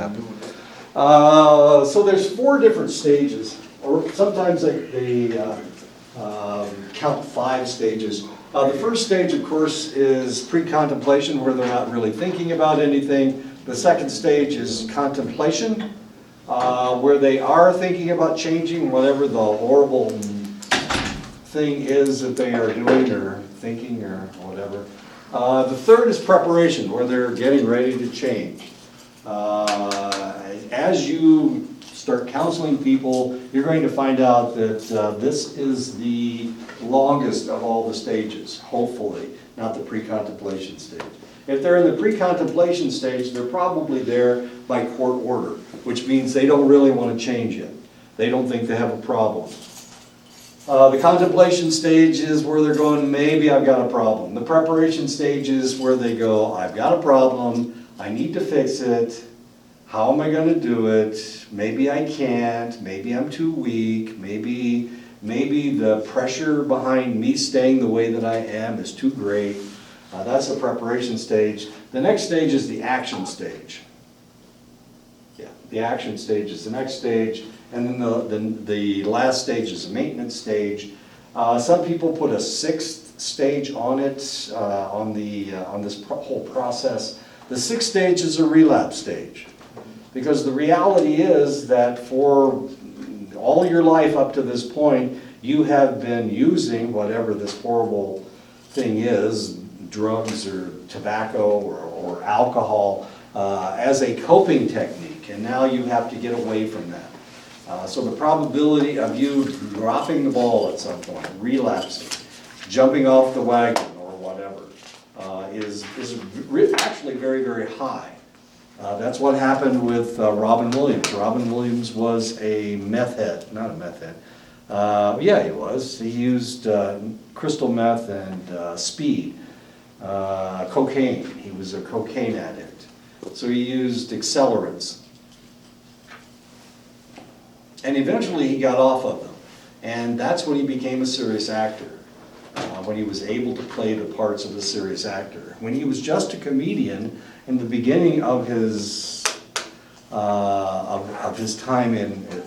happen. So there's 4 different stages, or sometimes they count 5 stages. The first stage, of course, is pre-contemplation, where they're not really thinking about anything. The second stage is contemplation, where they are thinking about changing whatever the horrible thing is that they are doing or thinking or whatever. The third is preparation, where they're getting ready to change. As you start counseling people, you're going to find out that this is the longest of all the stages, hopefully, not the pre-contemplation stage. If they're in the pre-contemplation stage, they're probably there by court order, which means they don't really want to change it. They don't think they have a problem. The contemplation stage is where they're going, maybe I've got a problem. The preparation stage is where they go, I've got a problem, I need to fix it. How am I going to do it? Maybe I can't, maybe I'm too weak, maybe the pressure behind me staying the way that I am is too great. That's the preparation stage. The next stage is the action stage. Yeah, the action stage is the next stage, and then the last stage is the maintenance stage. Some people put a 6th stage on it, on this whole process. The 6th stage is a relapse stage. Because the reality is that for all your life up to this point, you have been using whatever this horrible thing is, drugs or tobacco or alcohol, as a coping technique, and now you have to get away from that. So the probability of you dropping the ball at some point, relapsing, jumping off the wagon or whatever, is actually very, very high. That's what happened with Robin Williams. Robin Williams was a meth head, not a meth head. Yeah, he was. He used crystal meth and speed, cocaine. He was a cocaine addict. So he used accelerants. And eventually he got off of them. And that's when he became a serious actor, when he was able to play the parts of a serious actor. When he was just a comedian, in the beginning of his time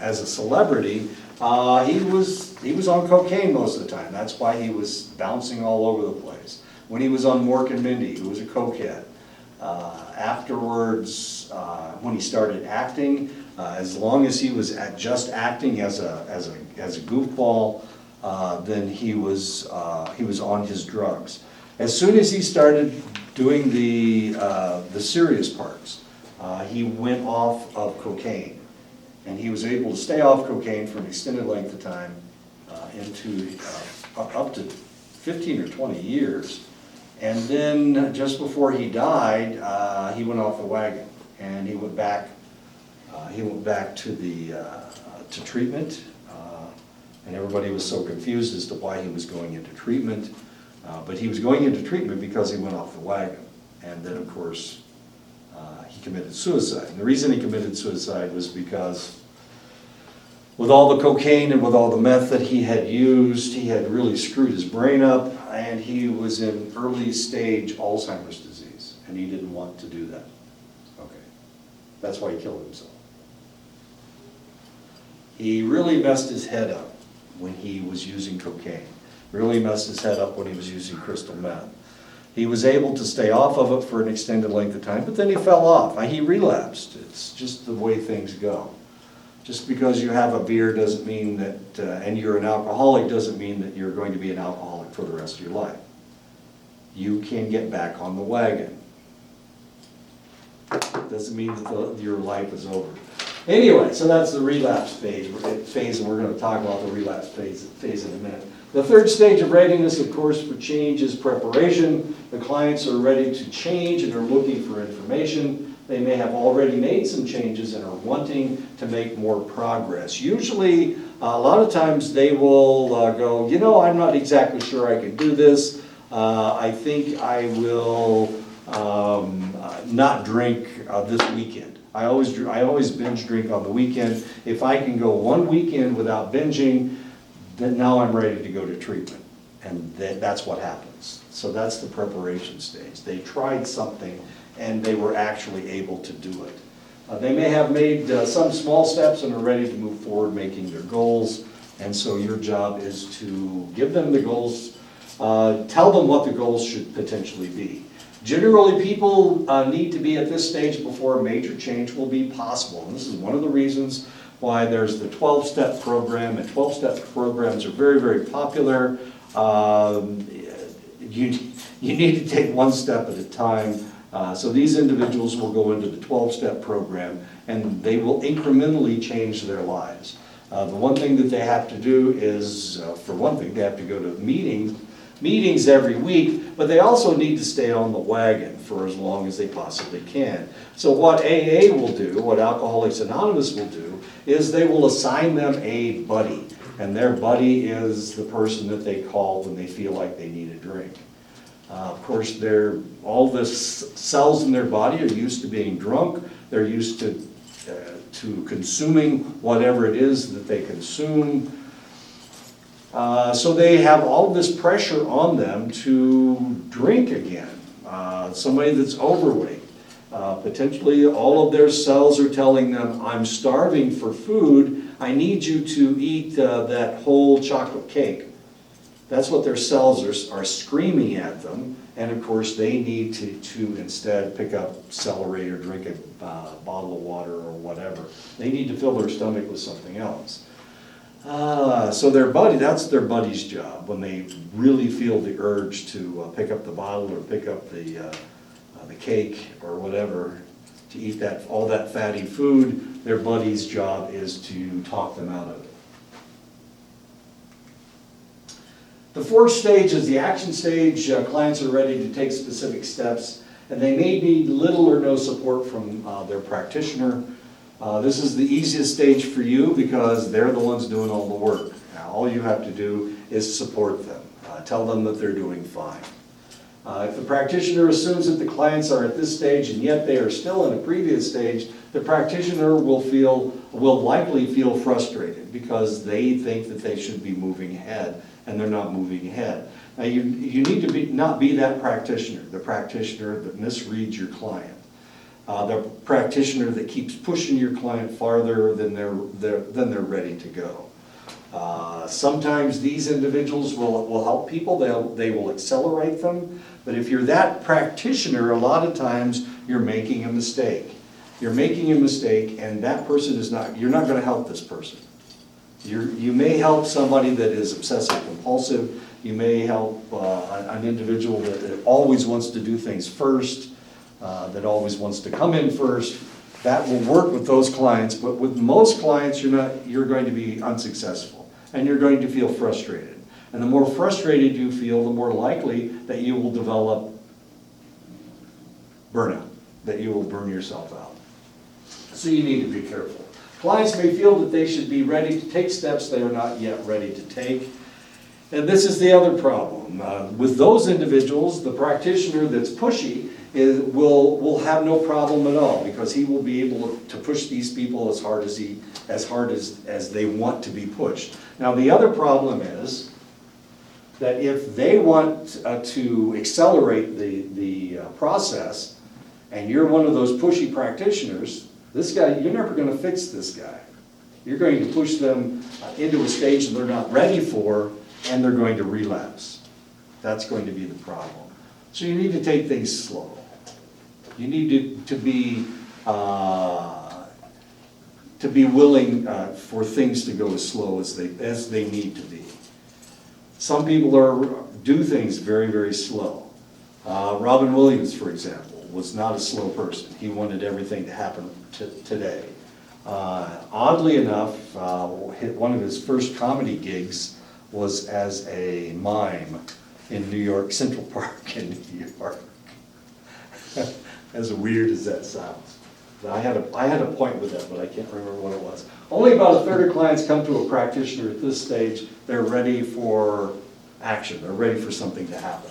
as a celebrity, he was on cocaine most of the time. That's why he was bouncing all over the place. When he was on Mork and Mindy, he was a cokehead. Afterwards, when he started acting, as long as he was just acting as a goofball, then he was on his drugs. As soon as he started doing the serious parts, he went off of cocaine, and he was able to stay off cocaine for an extended length of time, into up to 15 or 20 years. And then just before he died, he went off the wagon, and he went back to treatment, and everybody was so confused as to why he was going into treatment. But he was going into treatment because he went off the wagon. And then, of course, he committed suicide. And the reason he committed suicide was because with all the cocaine and with all the meth that he had used, he had really screwed his brain up, and he was in early stage Alzheimer's disease, and he didn't want to do that. Okay. That's why he killed himself. He really messed his head up when he was using cocaine. Really messed his head up when he was using crystal meth. He was able to stay off of it for an extended length of time, but then he fell off. He relapsed. It's just the way things go. Just because you have a beer doesn't mean that, and you're an alcoholic doesn't mean that you're going to be an alcoholic for the rest of your life. You can get back on the wagon. Doesn't mean that your life is over. Anyway, so that's the relapse phase, and we're going to talk about the relapse phase in a minute. The third stage of readiness, of course, for change is preparation. The clients are ready to change and are looking for information. They may have already made some changes and are wanting to make more progress. Usually, a lot of times they will go, you know, I'm not exactly sure I can do this. I think I will not drink this weekend. I always binge drink on the weekend. If I can go one weekend without binging, then now I'm ready to go to treatment. And that's what happens. So that's the preparation stage. They tried something and they were actually able to do it. They may have made some small steps and are ready to move forward making their goals. And so your job is to give them the goals, tell them what the goals should potentially be. Generally, people need to be at this stage before a major change will be possible. And this is one of the reasons why there's the 12-step program, and 12-step programs are very, very popular. You need to take one step at a time. So these individuals will go into the 12-step program, and they will incrementally change their lives. The one thing that they have to do is, for one thing, they have to go to meetings every week, but they also need to stay on the wagon for as long as they possibly can. So what AA will do, what Alcoholics Anonymous will do, is they will assign them a buddy, and their buddy is the person that they call when they feel like they need a drink. Of course, all the cells in their body are used to being drunk. They're used to consuming whatever it is that they consume. So they have all this pressure on them to drink again. Somebody that's overweight. Potentially all of their cells are telling them, I'm starving for food. I need you to eat that whole chocolate cake. That's what their cells are screaming at them, and of course they need to instead pick up celery or drink a bottle of water or whatever. They need to fill their stomach with something else. So that's their buddy's job. When they really feel the urge to pick up the bottle or pick up the cake or whatever, to eat all that fatty food, their buddy's job is to talk them out of it. The fourth stage is the action stage. Clients are ready to take specific steps, and they may need little or no support from their practitioner. This is the easiest stage for you because they're the ones doing all the work. Now, all you have to do is support them. Tell them that they're doing fine. If the practitioner assumes that the clients are at this stage and yet they are still in a previous stage, the practitioner will likely feel frustrated because they think that they should be moving ahead and they're not moving ahead. Now you need to not be that practitioner, the practitioner that misreads your client, the practitioner that keeps pushing your client farther than they're ready to go. Sometimes these individuals will help people, they will accelerate them, but if you're that practitioner, a lot of times you're making a mistake. You're making a mistake, and that person you're not going to help this person. You may help somebody that is obsessive compulsive. You may help an individual that always wants to do things first, that always wants to come in first. That will work with those clients, but with most clients you're going to be unsuccessful, and you're going to feel frustrated. And the more frustrated you feel, the more likely that you will develop burnout, that you will burn yourself out. So you need to be careful. Clients may feel that they should be ready to take steps they are not yet ready to take. And this is the other problem. With those individuals, the practitioner that's pushy will have no problem at all because he will be able to push these people as hard as they want to be pushed. Now the other problem is that if they want to accelerate the process and you're one of those pushy practitioners, this guy, you're never going to fix this guy. You're going to push them into a stage that they're not ready for, and they're going to relapse. That's going to be the problem. So you need to take things slow. You need to be willing for things to go as slow as they need to be. Some people do things very, very slow. Robin Williams, for example, was not a slow person. He wanted everything to happen today. Oddly enough, one of his first comedy gigs was as a mime in New York, Central Park in New York. As weird as that sounds. I had a point with that, but I can't remember what it was. Only about a third of clients come to a practitioner at this stage. They're ready for action. They're ready for something to happen.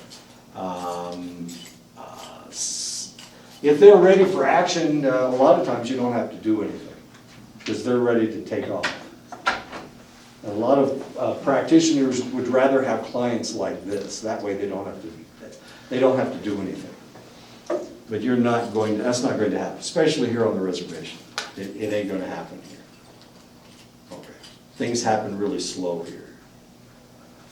If they're ready for action, a lot of times you don't have to do anything because they're ready to take off. And a lot of practitioners would rather have clients like this. That way they don't have to do anything. But that's not going to happen, especially here on the reservation. it ain't gonna happen here. Okay. Things happen really slow here.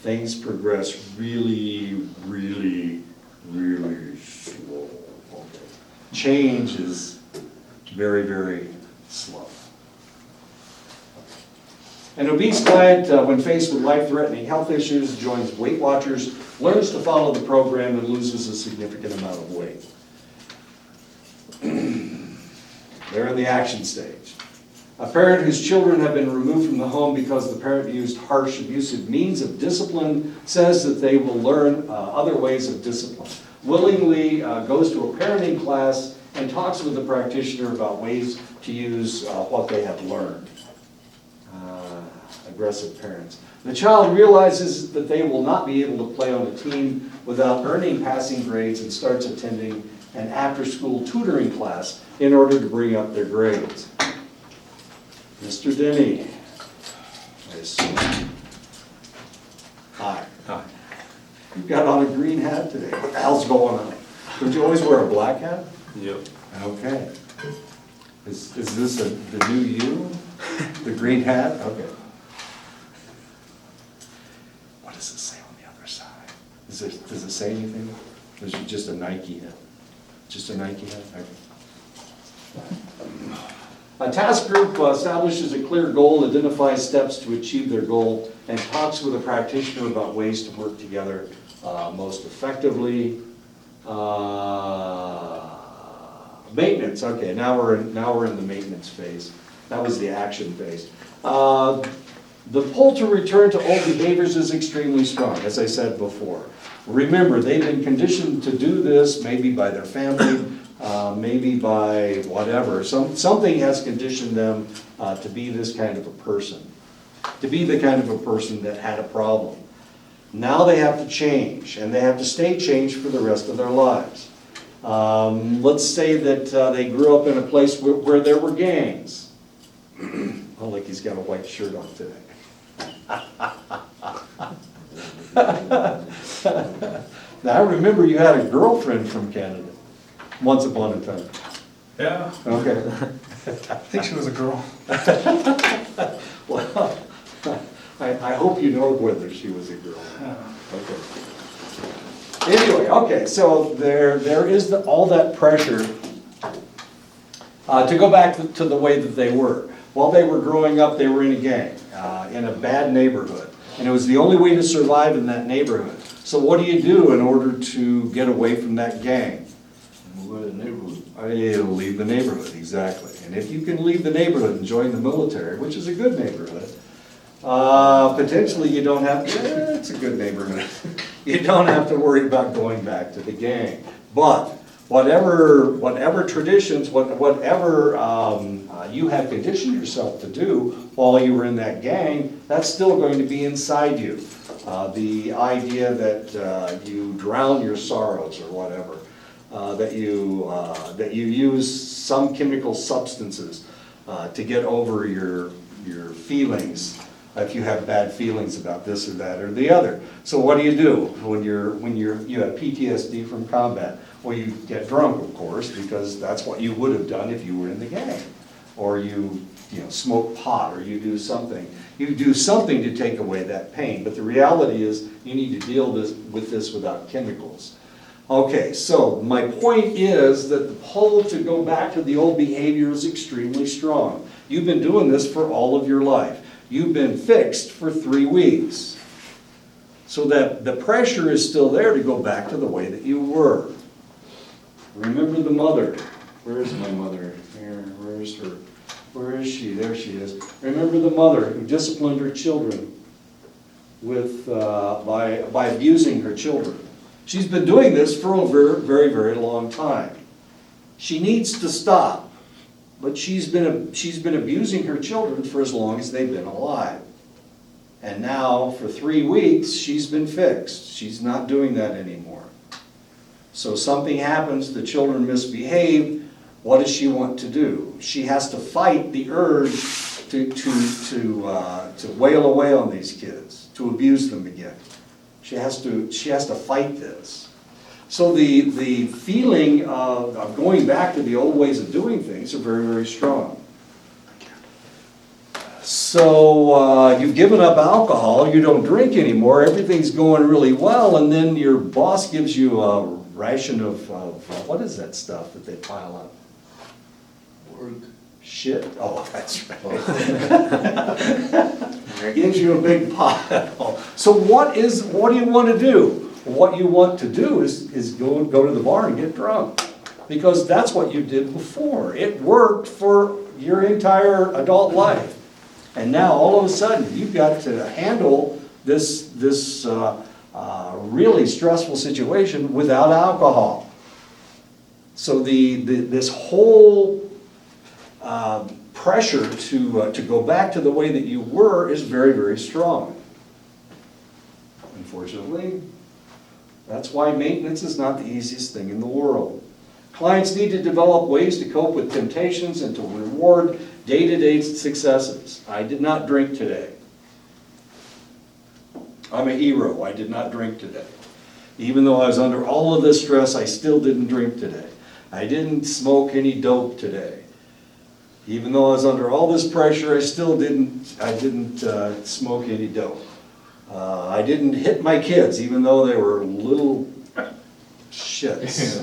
Things progress really, really, really slow. Okay. Change is very, very slow. An obese client, when faced with life-threatening health issues, joins Weight Watchers, learns to follow the program, and loses a significant amount of weight. They're in the action stage. A parent whose children have been removed from the home because the parent used harsh, abusive means of discipline says that they will learn other ways of discipline. Willingly goes to a parenting class and talks with the practitioner about ways to use what they have learned. Aggressive parents. The child realizes that they will not be able to play on a team without earning passing grades and starts attending an after-school tutoring class in order to bring up their grades. Mr. Denny, I assume. Hi. Hi. You've got on a green hat today. What the hell's going on? Don't you always wear a black hat? Yep. Okay. Is this the new you? The green hat? Okay. What does it say on the other side? Does it say anything? Or is it just a Nike hat? Just a Nike hat? Okay. A task group establishes a clear goal, identifies steps to achieve their goal, and talks with a practitioner about ways to work together most effectively. Maintenance, okay, now we're in the maintenance phase. That was the action phase. The pull to return to old behaviors is extremely strong, as I said before. Remember, they've been conditioned to do this, maybe by their family, maybe by whatever. Something has conditioned them to be this kind of a person, to be the kind of a person that had a problem. Now they have to change, and they have to stay changed for the rest of their lives. Let's say that they grew up in a place where there were gangs. Oh, look, he's got a white shirt on today. Now, I remember you had a girlfriend from Canada, once upon a time. Yeah. Okay. I think she was a girl. Well, I hope you know whether she was a girl. Okay. Anyway, okay, so there is all that pressure to go back to the way that they were. While they were growing up, they were in a gang, in a bad neighborhood. And it was the only way to survive in that neighborhood. So what do you do in order to get away from that gang? You leave the neighborhood, exactly. And if you can leave the neighborhood and join the military, which is a good neighborhood, potentially you don't have to, it's a good neighborhood. You don't have to worry about going back to the gang. But whatever traditions, whatever you have conditioned yourself to do while you were in that gang, that's still going to be inside you. The idea that you drown your sorrows or whatever, that you use some chemical substances to get over your feelings, if you have bad feelings about this or that or the other. So what do you do when you have PTSD from combat? Well, you get drunk, of course, because that's what you would have done if you were in the gang. Or you smoke pot, or you do something. You do something to take away that pain. But the reality is you need to deal with this without chemicals. Okay, so my point is that the pull to go back to the old behavior is extremely strong. You've been doing this for all of your life. You've been fixed for 3 weeks. So that the pressure is still there to go back to the way that you were. Remember the mother. Where is my mother? Here, where is her? Where is she? There she is. Remember the mother who disciplined her children by abusing her children. She's been doing this for a very, very, very long time. She needs to stop, but she's been abusing her children for as long as they've been alive. And now, for 3 weeks, she's been fixed. She's not doing that anymore. So something happens, the children misbehave. What does she want to do? She has to fight the urge to wail away on these kids, to abuse them again. She has to fight this. So the feeling of going back to the old ways of doing things are very, very strong. So you've given up alcohol, you don't drink anymore, everything's going really well, and then your boss gives you a ration of what is that stuff that they pile up? Work. Shit, oh, that's right. Gives you a big pile. So what do you want to do? What you want to do is go to the bar and get drunk. Because that's what you did before. It worked for your entire adult life. And now, all of a sudden, you've got to handle this really stressful situation without alcohol. So this whole pressure to go back to the way that you were is very, very strong. Unfortunately, that's why maintenance is not the easiest thing in the world. Clients need to develop ways to cope with temptations and to reward day-to-day successes. I did not drink today. I'm a hero. I did not drink today. Even though I was under all of this stress, I still didn't drink today. I didn't smoke any dope today. Even though I was under all this pressure, I didn't smoke any dope. I didn't hit my kids, even though they were little shits.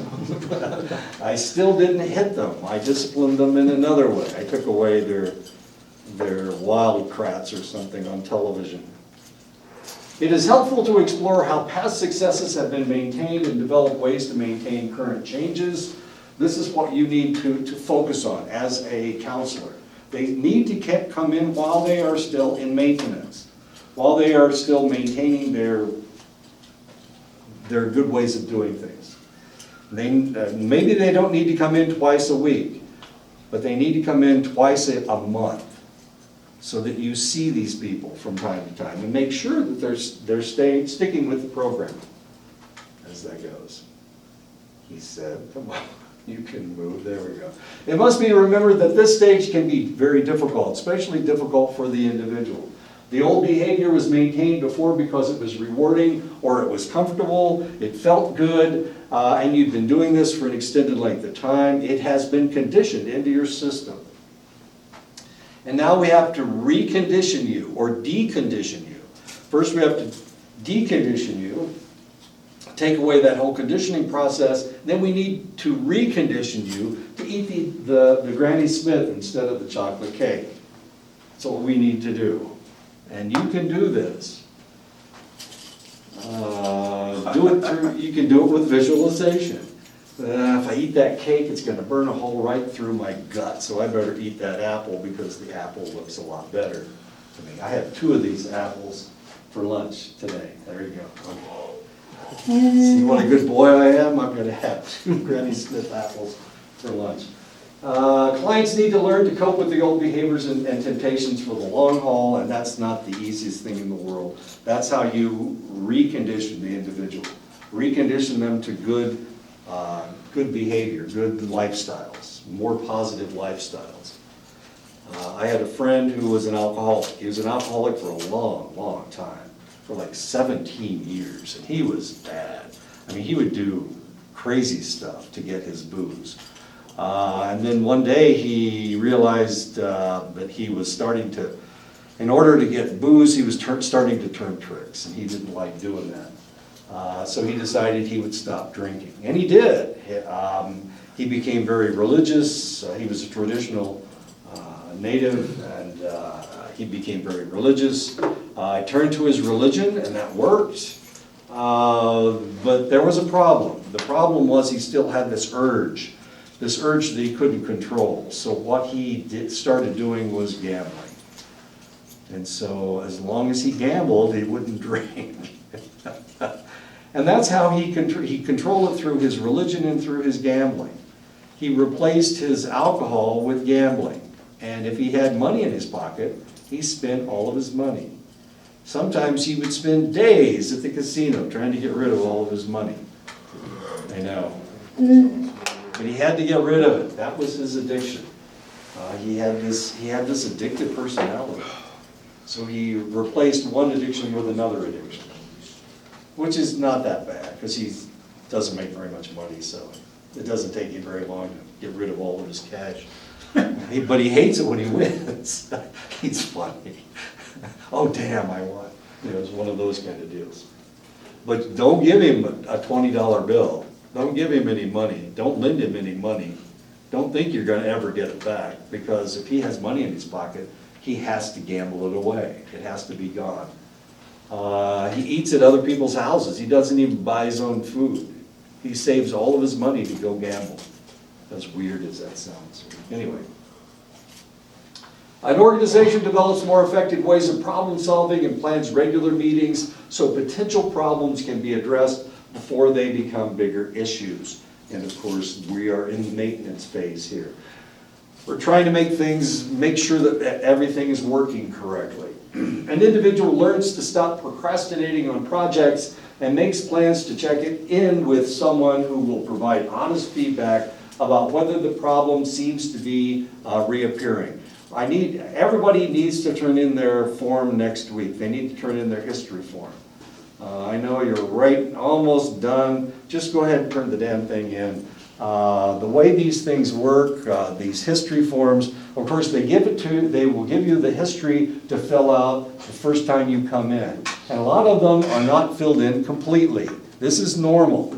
I still didn't hit them. I disciplined them in another way. I took away their Wildcrats or something on television. It is helpful to explore how past successes have been maintained and develop ways to maintain current changes. This is what you need to focus on as a counselor. They need to come in while they are still in maintenance, while they are still maintaining their good ways of doing things. Maybe they don't need to come in twice a week, but they need to come in twice a month so that you see these people from time to time and make sure that they're sticking with the program as that goes. He said, come on, you can move, there we go. It must be remembered that this stage can be very difficult, especially difficult for the individual. The old behavior was maintained before because it was rewarding or it was comfortable, it felt good, and you've been doing this for an extended length of time. It has been conditioned into your system. And now we have to recondition you or decondition you. First we have to decondition you, take away that whole conditioning process, then we need to recondition you to eat the Granny Smith instead of the chocolate cake. That's what we need to do. And you can do this. You can do it with visualization. If I eat that cake, it's going to burn a hole right through my gut, so I better eat that apple because the apple looks a lot better to me. I had 2 of these apples for lunch today. There you go. See what a good boy I am? I'm going to have 2 Granny Smith apples for lunch. Clients need to learn to cope with the old behaviors and temptations for the long haul, and that's not the easiest thing in the world. That's how you recondition the individual. Recondition them to good behavior, good lifestyles, more positive lifestyles. I had a friend who was an alcoholic. He was an alcoholic for a long, long time, for like 17 years, and he was bad. I mean, he would do crazy stuff to get his booze. And then one day he realized that he was starting to, in order to get booze, he was starting to turn tricks, and he didn't like doing that. So he decided he would stop drinking, and he did. He became very religious. He was a traditional native, and he became very religious. I turned to his religion, and that worked. But there was a problem. The problem was he still had this urge that he couldn't control. So what he started doing was gambling. And so as long as he gambled, he wouldn't drink. And that's how he controlled it, through his religion and through his gambling. He replaced his alcohol with gambling. And if he had money in his pocket, he spent all of his money. Sometimes he would spend days at the casino trying to get rid of all of his money. I know. But he had to get rid of it. That was his addiction. He had this addictive personality. So he replaced one addiction with another addiction, which is not that bad because he doesn't make very much money, so it doesn't take you very long to get rid of all of his cash. But he hates it when he wins. He's funny. oh damn, I won. You know, it's one of those kind of deals. But don't give him a $20 bill. Don't give him any money. Don't lend him any money. Don't think you're gonna ever get it back, because if he has money in his pocket, he has to gamble it away. It has to be gone. He eats at other people's houses. He doesn't even buy his own food. He saves all of his money to go gamble. As weird as that sounds. Anyway. An organization develops more effective ways of problem solving and plans regular meetings so potential problems can be addressed before they become bigger issues. And of course, we are in the maintenance phase here. We're trying to make sure that everything is working correctly. An individual learns to stop procrastinating on projects and makes plans to check it in with someone who will provide honest feedback about whether the problem seems to be reappearing. Everybody needs to turn in their form next week. They need to turn in their history form. I know you're almost done. Just go ahead and turn the damn thing in. The way these things work, these history forms, of course, they will give you the history to fill out the first time you come in. And a lot of them are not filled in completely. This is normal.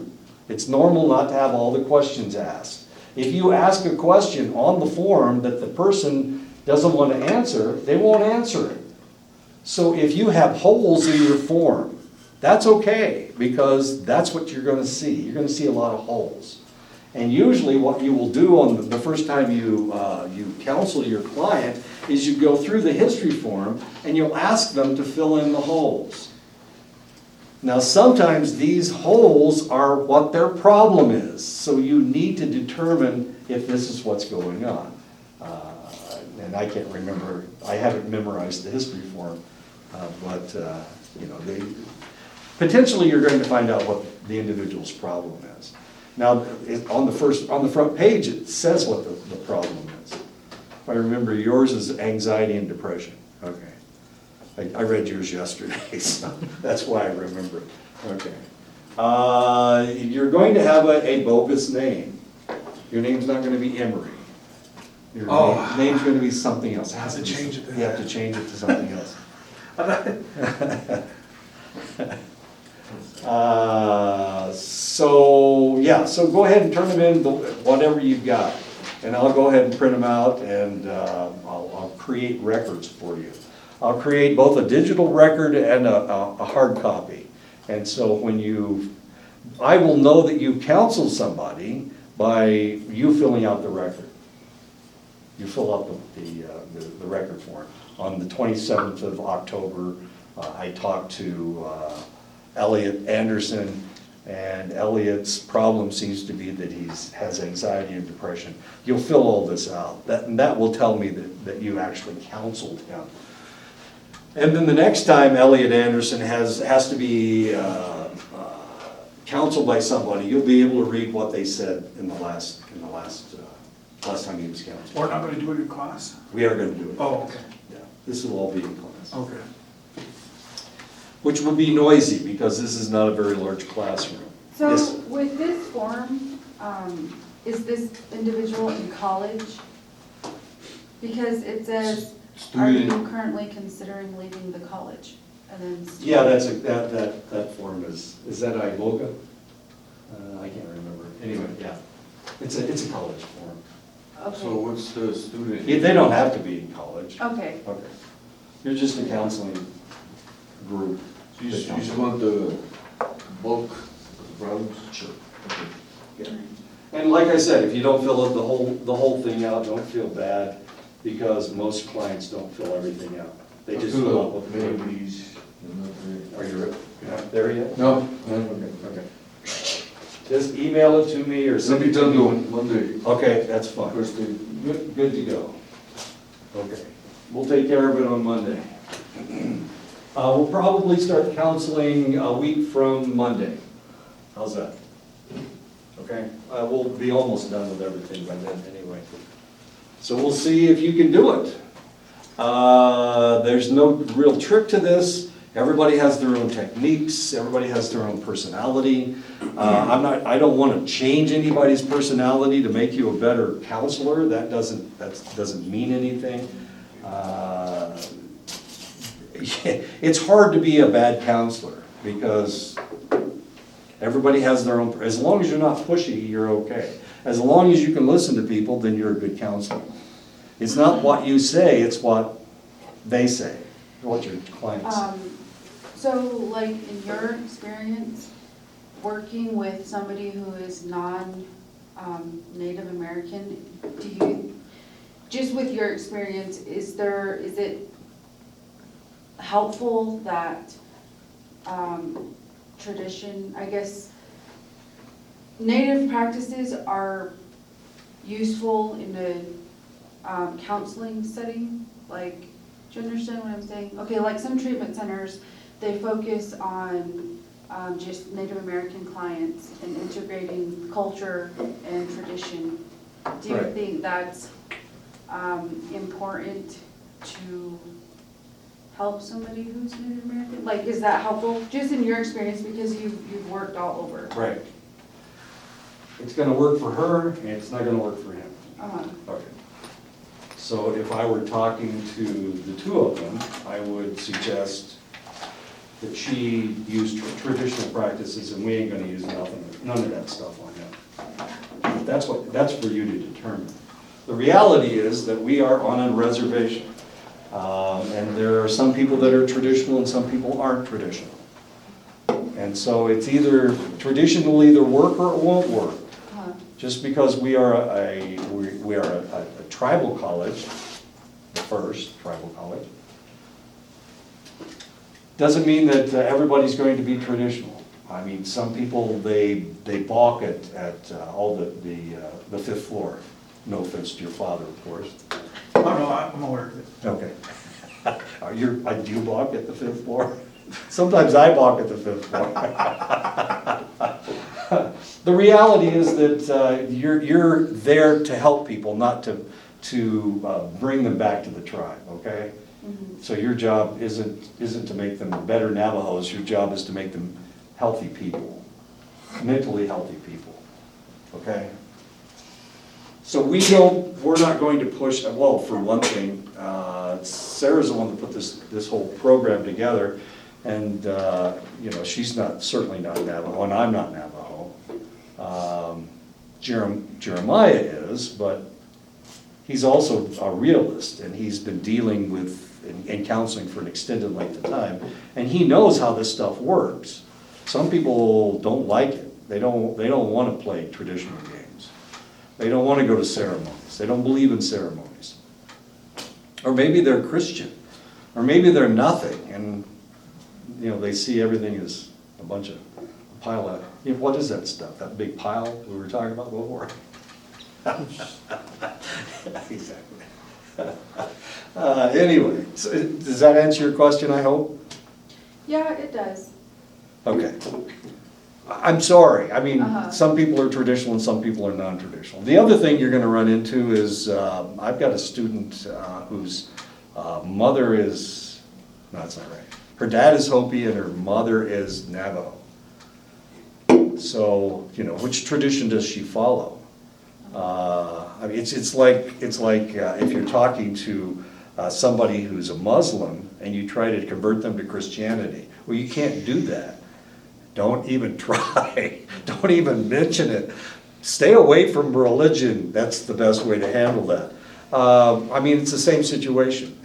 It's normal not to have all the questions asked. If you ask a question on the form that the person doesn't want to answer, they won't answer it. So if you have holes in your form, that's okay, because that's what you're going to see. You're going to see a lot of holes. And usually what you will do on the first time you counsel your client is you go through the history form and you'll ask them to fill in the holes. Now sometimes these holes are what their problem is, so you need to determine if this is what's going on. And I can't remember, I haven't memorized the history form, but you know, potentially you're going to find out what the individual's problem is. Now, on the front page, it says what the problem is. If I remember, yours is anxiety and depression. Okay. I read yours yesterday, so that's why I remember it. Okay. You're going to have a bogus name. Your name's not going to be Emery. Your name's going to be something else. I have to change it. You have to change it to something else. So go ahead and turn them in, whatever you've got. And I'll go ahead and print them out, and I'll create records for you. I'll create both a digital record and a hard copy. And so I will know that you counseled somebody by you filling out the record. You fill out the record form. On the 27th of October, I talked to Elliot Anderson, and Elliot's problem seems to be that he has anxiety and depression. You'll fill all this out. That will tell me that you actually counseled him. And then the next time Elliot Anderson has to be counseled by somebody, you'll be able to read what they said in the last time he was counseled. We're not going to do it in class? We are going to do it. Oh, okay. Yeah, this will all be in class. Okay. Which will be noisy because this is not a very large classroom. So Yes. with this form, is this individual in college? Because it says, are you currently considering leaving the college? And then Yeah, that form is that ILOGA? I can't remember. Anyway, yeah, it's a college form. So Okay, what's the student? They don't have to be in college. okay. Okay. You're just a counseling group. You just want the bulk problems? Sure. Yeah. And like I said, if you don't fill the whole thing out, don't feel bad, because most clients don't fill everything out. They just fill out what they need. Babies. Are you not there yet? No. Okay. Just email it to me or Let send me it to done me. doing Monday, Okay, that's fine. first day. Good to go. Okay. We'll take care of it on Monday. We'll probably start counseling a week from Monday. How's that? Okay? We'll be almost done with everything by then anyway. So we'll see if you can do it. There's no real trick to this. Everybody has their own techniques. Everybody has their own personality. I don't want to change anybody's personality to make you a better counselor. That doesn't mean anything. it's hard to be a bad counselor because everybody has their own, as long as you're not pushy, you're okay. As long as you can listen to people, then you're a good counselor. It's not what you say, it's what they say, what your clients say. So like in your experience, working with somebody who is non-Native American, do you, just with your experience, is it helpful that tradition, I guess, Native practices are useful in a counseling setting? Like, do you understand what I'm saying? Okay, like some treatment centers, they focus on just Native American clients and integrating culture and tradition. Do you Right. think that's important to help somebody who's Native American? Like, is that helpful, just in your experience, because you've worked all over? Right. It's gonna work for her, and it's not gonna work for him. Okay. So if I were talking to the two of them, I would suggest that she use traditional practices, and we ain't gonna use none of that stuff on him. That's for you to determine. The reality is that we are on a reservation. And there are some people that are traditional and some people aren't traditional. And so it's either, tradition will either work or it won't work. Just because we are a tribal college, the first tribal college, doesn't mean that everybody's going to be traditional. I mean, some people, they balk at all the fifth floor. No offense to your father, of course. Oh, no, I'm aware of it. Okay. Do you balk at the fifth floor? Sometimes I balk at the fifth floor. The reality is that you're there to help people, not to bring them back to the tribe, okay? Mm-hmm. So your job isn't to make them better Navajos, your job is to make them healthy people, mentally healthy people, okay? So we're not going to push, well, for one thing, Sarah's the one that put this whole program together, and, she's certainly not Navajo, and I'm not Navajo. Jeremiah is, but he's also a realist, and he's been dealing with and counseling for an extended length of time, and he knows how this stuff works. Some people don't like it. They don't want to play traditional games. They don't want to go to ceremonies. They don't believe in ceremonies. Or maybe they're Christian, or maybe they're nothing, and they see everything as a pile of, what is that stuff? That big pile we were talking about before? Exactly. Anyway, so does that answer your question, I hope? Yeah, it does. Okay. I'm sorry, I mean, Uh-huh. some people are traditional and some people are non-traditional. The other thing you're gonna run into is, I've got a student whose mother is, no, that's not right. Her dad is Hopi and her mother is Navajo. So, which tradition does she follow? I mean, it's like if you're talking to somebody who's a Muslim and you try to convert them to Christianity. Well, you can't do that. Don't even try. Don't even mention it. Stay away from religion. That's the best way to handle that. I mean, it's the same situation.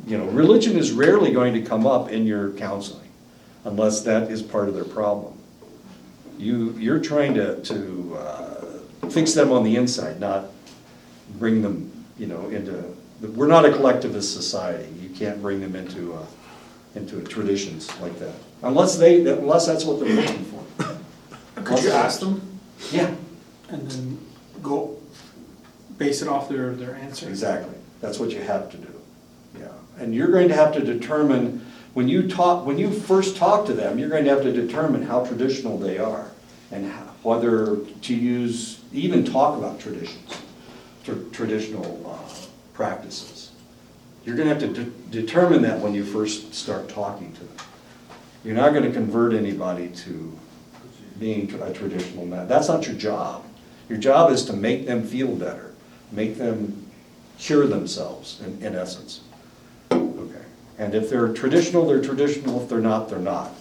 Religion is rarely going to come up in your counseling unless that is part of their problem. You're trying to fix them on the inside, not bring them, into. We're not a collectivist society. You can't bring them into traditions like that, unless that's what they're looking for. Could you ask them Yeah, and then base it off their answer? exactly. That's what you have to do. Yeah, and you're going to have to determine when you first talk to them, you're going to have to determine how traditional they are and whether to even talk about traditions, traditional practices. You're going to have to determine that when you first start talking to them. You're not going to convert anybody to being a traditional man. That's not your job. Your job is to make them feel better, make them cure themselves, in essence. Okay. And if they're traditional, they're traditional. If they're not, they're not.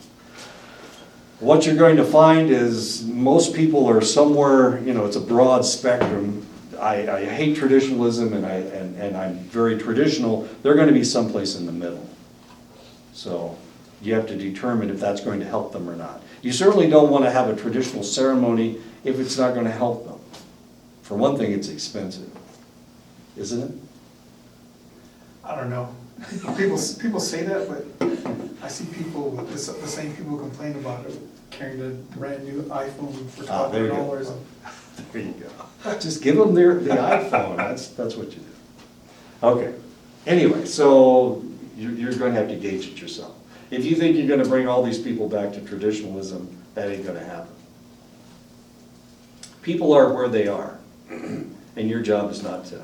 What you're going to find is most people are somewhere, it's a broad spectrum. I hate traditionalism and I'm very traditional. They're going to be someplace in the middle. So you have to determine if that's going to help them or not. You certainly don't want to have a traditional ceremony if it's not going to help them. For one thing, it's expensive, isn't it? I don't know. People say that, but I see people, the same people complain about it, carrying the brand new iPhone for There you go. $12. There you go. Just give them the iPhone, that's what you do. Okay, anyway, so you're going to have to gauge it yourself. If you think you're going to bring all these people back to traditionalism, that ain't going to happen. People are where they are, and your job is not to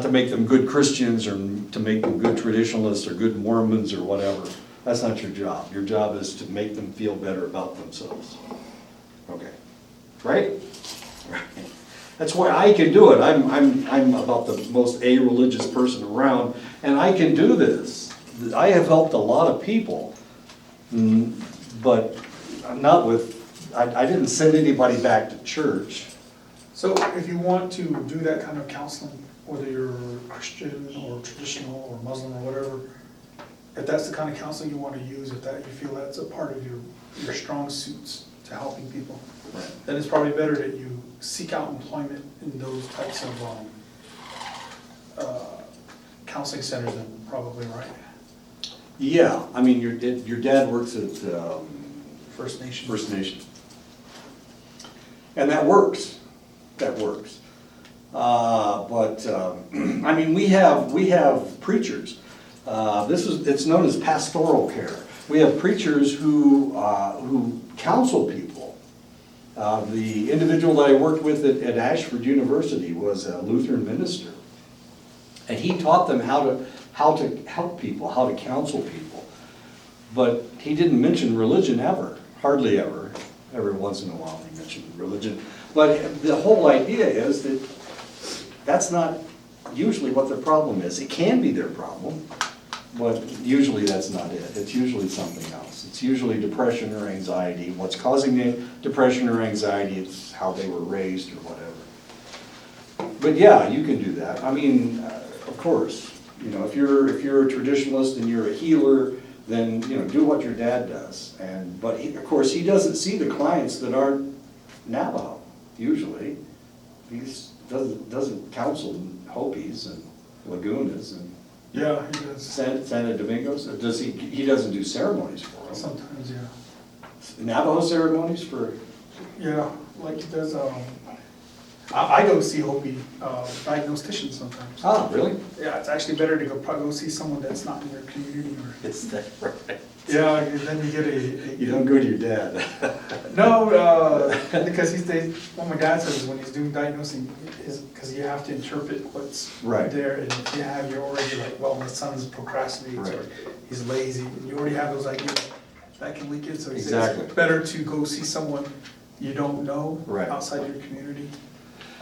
make them good Christians or to make them good traditionalists or good Mormons or whatever. That's not your job. Your job is to make them feel better about themselves. Okay, right? Right. That's why I can do it. I'm about the most a-religious person around, and I can do this. I have helped a lot of people, but not with, I didn't send anybody back to church. So if you want to do that kind of counseling, whether you're Christian or traditional or Muslim or whatever, if that's the kind of counseling you want to use, if that you feel that's a part of your strong suits to helping people, Right. then it's probably better that you seek out employment in those types of counseling centers than probably, right? Yeah, I mean, your dad works at First Nation. First Nation. And that works. I mean, we have preachers. It's known as pastoral care. We have preachers who counsel people. The individual that I worked with at Ashford University was a Lutheran minister. And he taught them how to help people, how to counsel people. But he didn't mention religion ever, hardly ever. Every once in a while he mentioned religion. But the whole idea is that that's not usually what their problem is. It can be their problem, but usually that's not it. It's usually something else. It's usually depression or anxiety. What's causing the depression or anxiety, it's how they were raised or whatever. But yeah, you can do that. I mean, of course, if you're a traditionalist and you're a healer, then do what your dad does. But of course, he doesn't see the clients that aren't Navajo. Usually, he doesn't counsel Hopis and Lagunas and Yeah, he does. Santa Domingos. Does he? He doesn't do ceremonies for them. Sometimes, yeah. Navajo ceremonies for. Yeah, like he does, I go see Hopi diagnosticians sometimes. Ah, really? Yeah, it's actually better to probably go see someone that's not in your community or. It's that right. Yeah, then you get You don't go to your dad. No, because what my dad says is when he's doing diagnosing, is because you have to interpret what's Right. there, and if you're already like, well, my son's procrastinates, or Right. he's lazy, and you already have those ideas, that can leak in, so he says Exactly. it's better to go see someone you don't know Right. outside your community.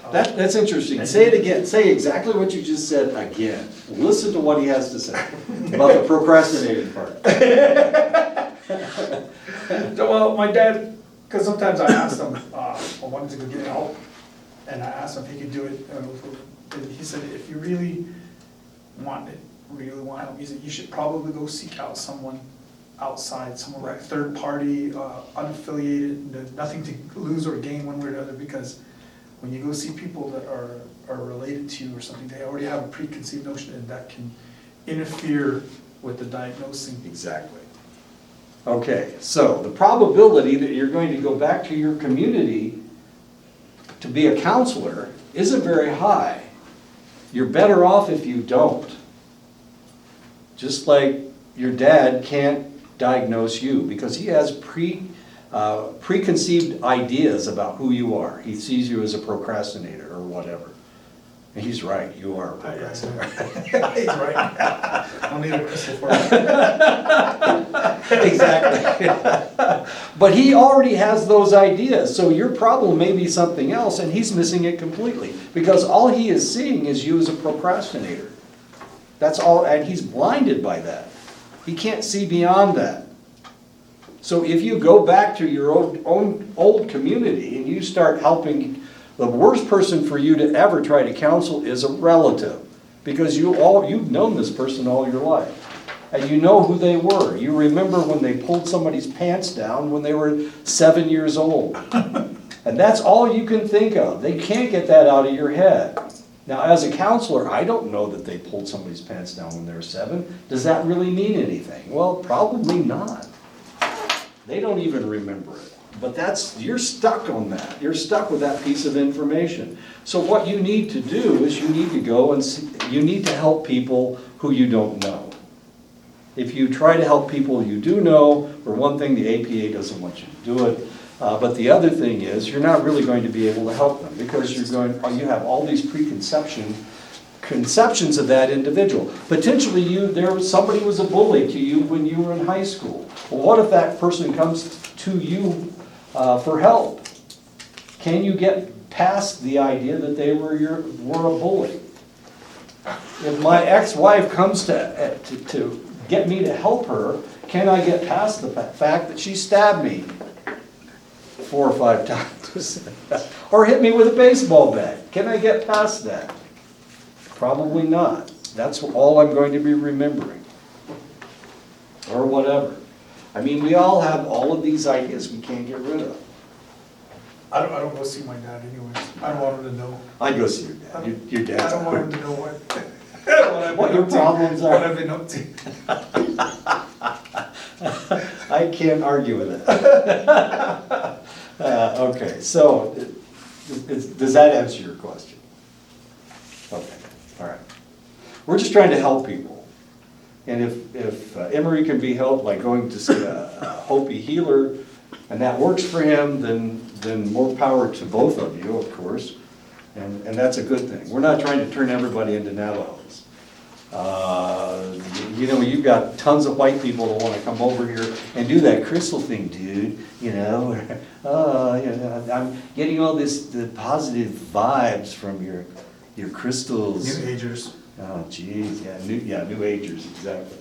That's interesting. Say it again. Say exactly what you just said again. Listen to what he has to say about the procrastinating part. Well, my dad, because sometimes I asked him, I wanted to go get help, and I asked him if he could do it, and he said, if you really want help, he said, you should probably go seek out someone outside, someone like third party, unaffiliated, nothing to lose or gain one way or the other, because when you go see people that are related to you or something, they already have a preconceived notion, and that can interfere with the diagnosing. Exactly. Okay, so the probability that you're going to go back to your community to be a counselor isn't very high. You're better off if you don't. Just like your dad can't diagnose you because he has preconceived ideas about who you are. He sees you as a procrastinator or whatever. And he's right, you are a procrastinator. He's right. I don't need a crystal for it. Exactly. But he already has those ideas, so your problem may be something else, and he's missing it completely, because all he is seeing is you as a procrastinator. That's all, and he's blinded by that. He can't see beyond that. So if you go back to your own old community and you start helping, the worst person for you to ever try to counsel is a relative. Because you've known this person all your life. And you know who they were. You remember when they pulled somebody's pants down when they were 7 years old. And that's all you can think of. They can't get that out of your head. Now, as a counselor, I don't know that they pulled somebody's pants down when they were 7. Does that really mean anything? Well, probably not. They don't even remember it. But you're stuck on that. You're stuck with that piece of information. So what you need to do is you need to go and you need to help people who you don't know. If you try to help people you do know, for one thing, the APA doesn't want you to do it. But the other thing is, you're not really going to be able to help them because you have all these conceptions of that individual. Potentially somebody was a bully to you when you were in high school. Well, what if that person comes to you for help? Can you get past the idea that they were a bully? If my ex-wife comes to get me to help her, can I get past the fact that she stabbed me 4 or 5 times? Or hit me with a baseball bat? Can I get past that? Probably not. That's all I'm going to be remembering. Or whatever. I mean, we all have all of these ideas we can't get rid of. I don't go see my dad anyways. I don't want him to know. I'd go see your dad. Your dad's I don't want him to know what your problems are. what I've been up to. I can't argue with that. Okay, so does that answer your question? Okay, all right. We're just trying to help people. And if Emery can be helped by going to see a Hopi healer, and that works for him, then more power to both of you, of course. And that's a good thing. We're not trying to turn everybody into Navajos. You've got tons of white people that want to come over here and do that crystal thing, dude. I'm getting all the positive vibes from your crystals. New Agers. Oh, geez, New Agers, exactly.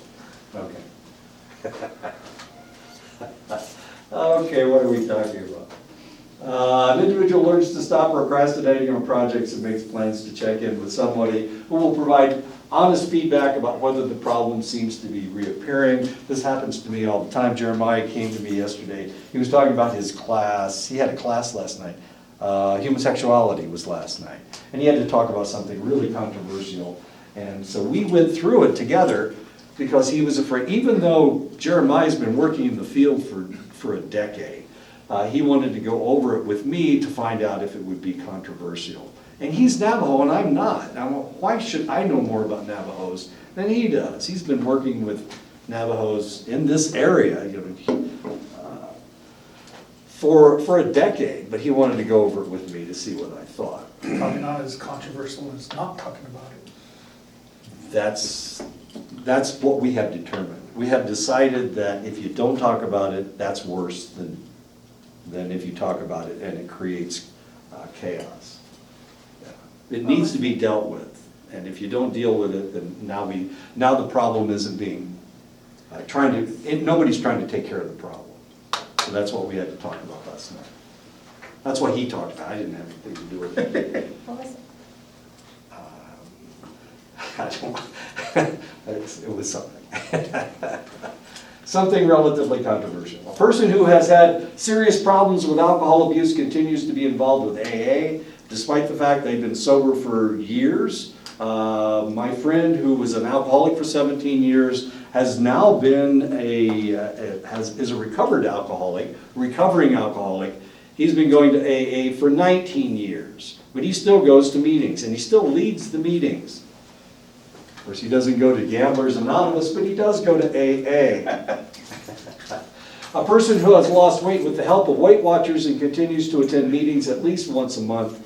Okay. Okay, what are we talking about? An individual learns to stop procrastinating on projects and makes plans to check in with somebody who will provide honest feedback about whether the problem seems to be reappearing. This happens to me all the time. Jeremiah came to me yesterday. He was talking about his class. He had a class last night. Human sexuality was last night. And he had to talk about something really controversial. And so we went through it together because he was afraid, even though Jeremiah's been working in the field for a decade, he wanted to go over it with me to find out if it would be controversial. And he's Navajo and I'm not. Now, why should I know more about Navajos than he does? He's been working with Navajos in this area for a decade, but he wanted to go over it with me to see what I thought. Probably not as controversial as not talking about it. That's what we have determined. We have decided that if you don't talk about it, that's worse than if you talk about it and it creates chaos. Yeah. It needs to be dealt with, and if you don't deal with it, then now the problem isn't being nobody's trying to take care of the problem. So that's what we had to talk about last night. That's what he talked about. I didn't have anything to do with it. What was it? It was something. Something relatively controversial. A person who has had serious problems with alcohol abuse continues to be involved with AA, despite the fact they've been sober for years. My friend, who was an alcoholic for 17 years, has now been is a recovering alcoholic. He's been going to AA for 19 years, but he still goes to meetings, and he still leads the meetings. Of course, he doesn't go to Gamblers Anonymous, but he does go to AA. A person who has lost weight with the help of Weight Watchers and continues to attend meetings at least once a month,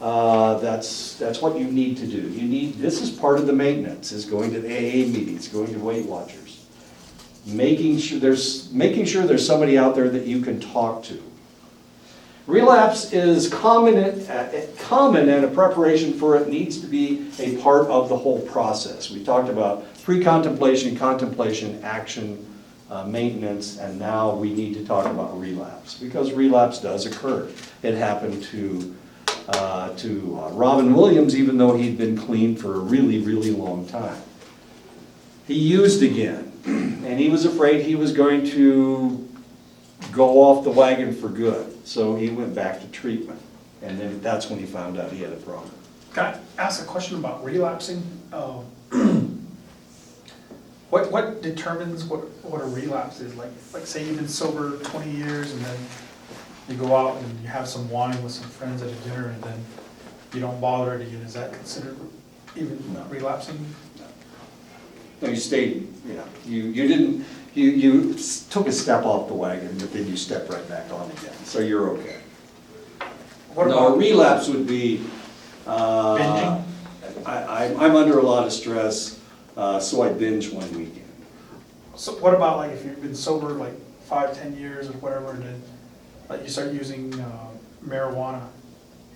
that's what you need to do. This is part of the maintenance, is going to AA meetings, going to Weight Watchers. Making sure there's somebody out there that you can talk to. Relapse is common, and a preparation for it needs to be a part of the whole process. We talked about pre-contemplation, contemplation, action, maintenance, and now we need to talk about relapse, because relapse does occur. It happened to Robin Williams, even though he'd been clean for a really, really long time. He used again, and he was afraid he was going to go off the wagon for good. So he went back to treatment, and then that's when he found out he had a problem. Can I ask a question about relapsing? What determines what a relapse is? Like say you've been sober 20 years and then you go out and you have some wine with some friends at a dinner and then you don't bother it again. Is that considered even relapsing? No, you stayed, you took a step off the wagon, but then you stepped right back on again, so you're okay. What No, a about relapse would be, binging? I'm under a lot of stress, so I binge one weekend. So what about like if you've been sober like 5-10 years or whatever, and then like you start using marijuana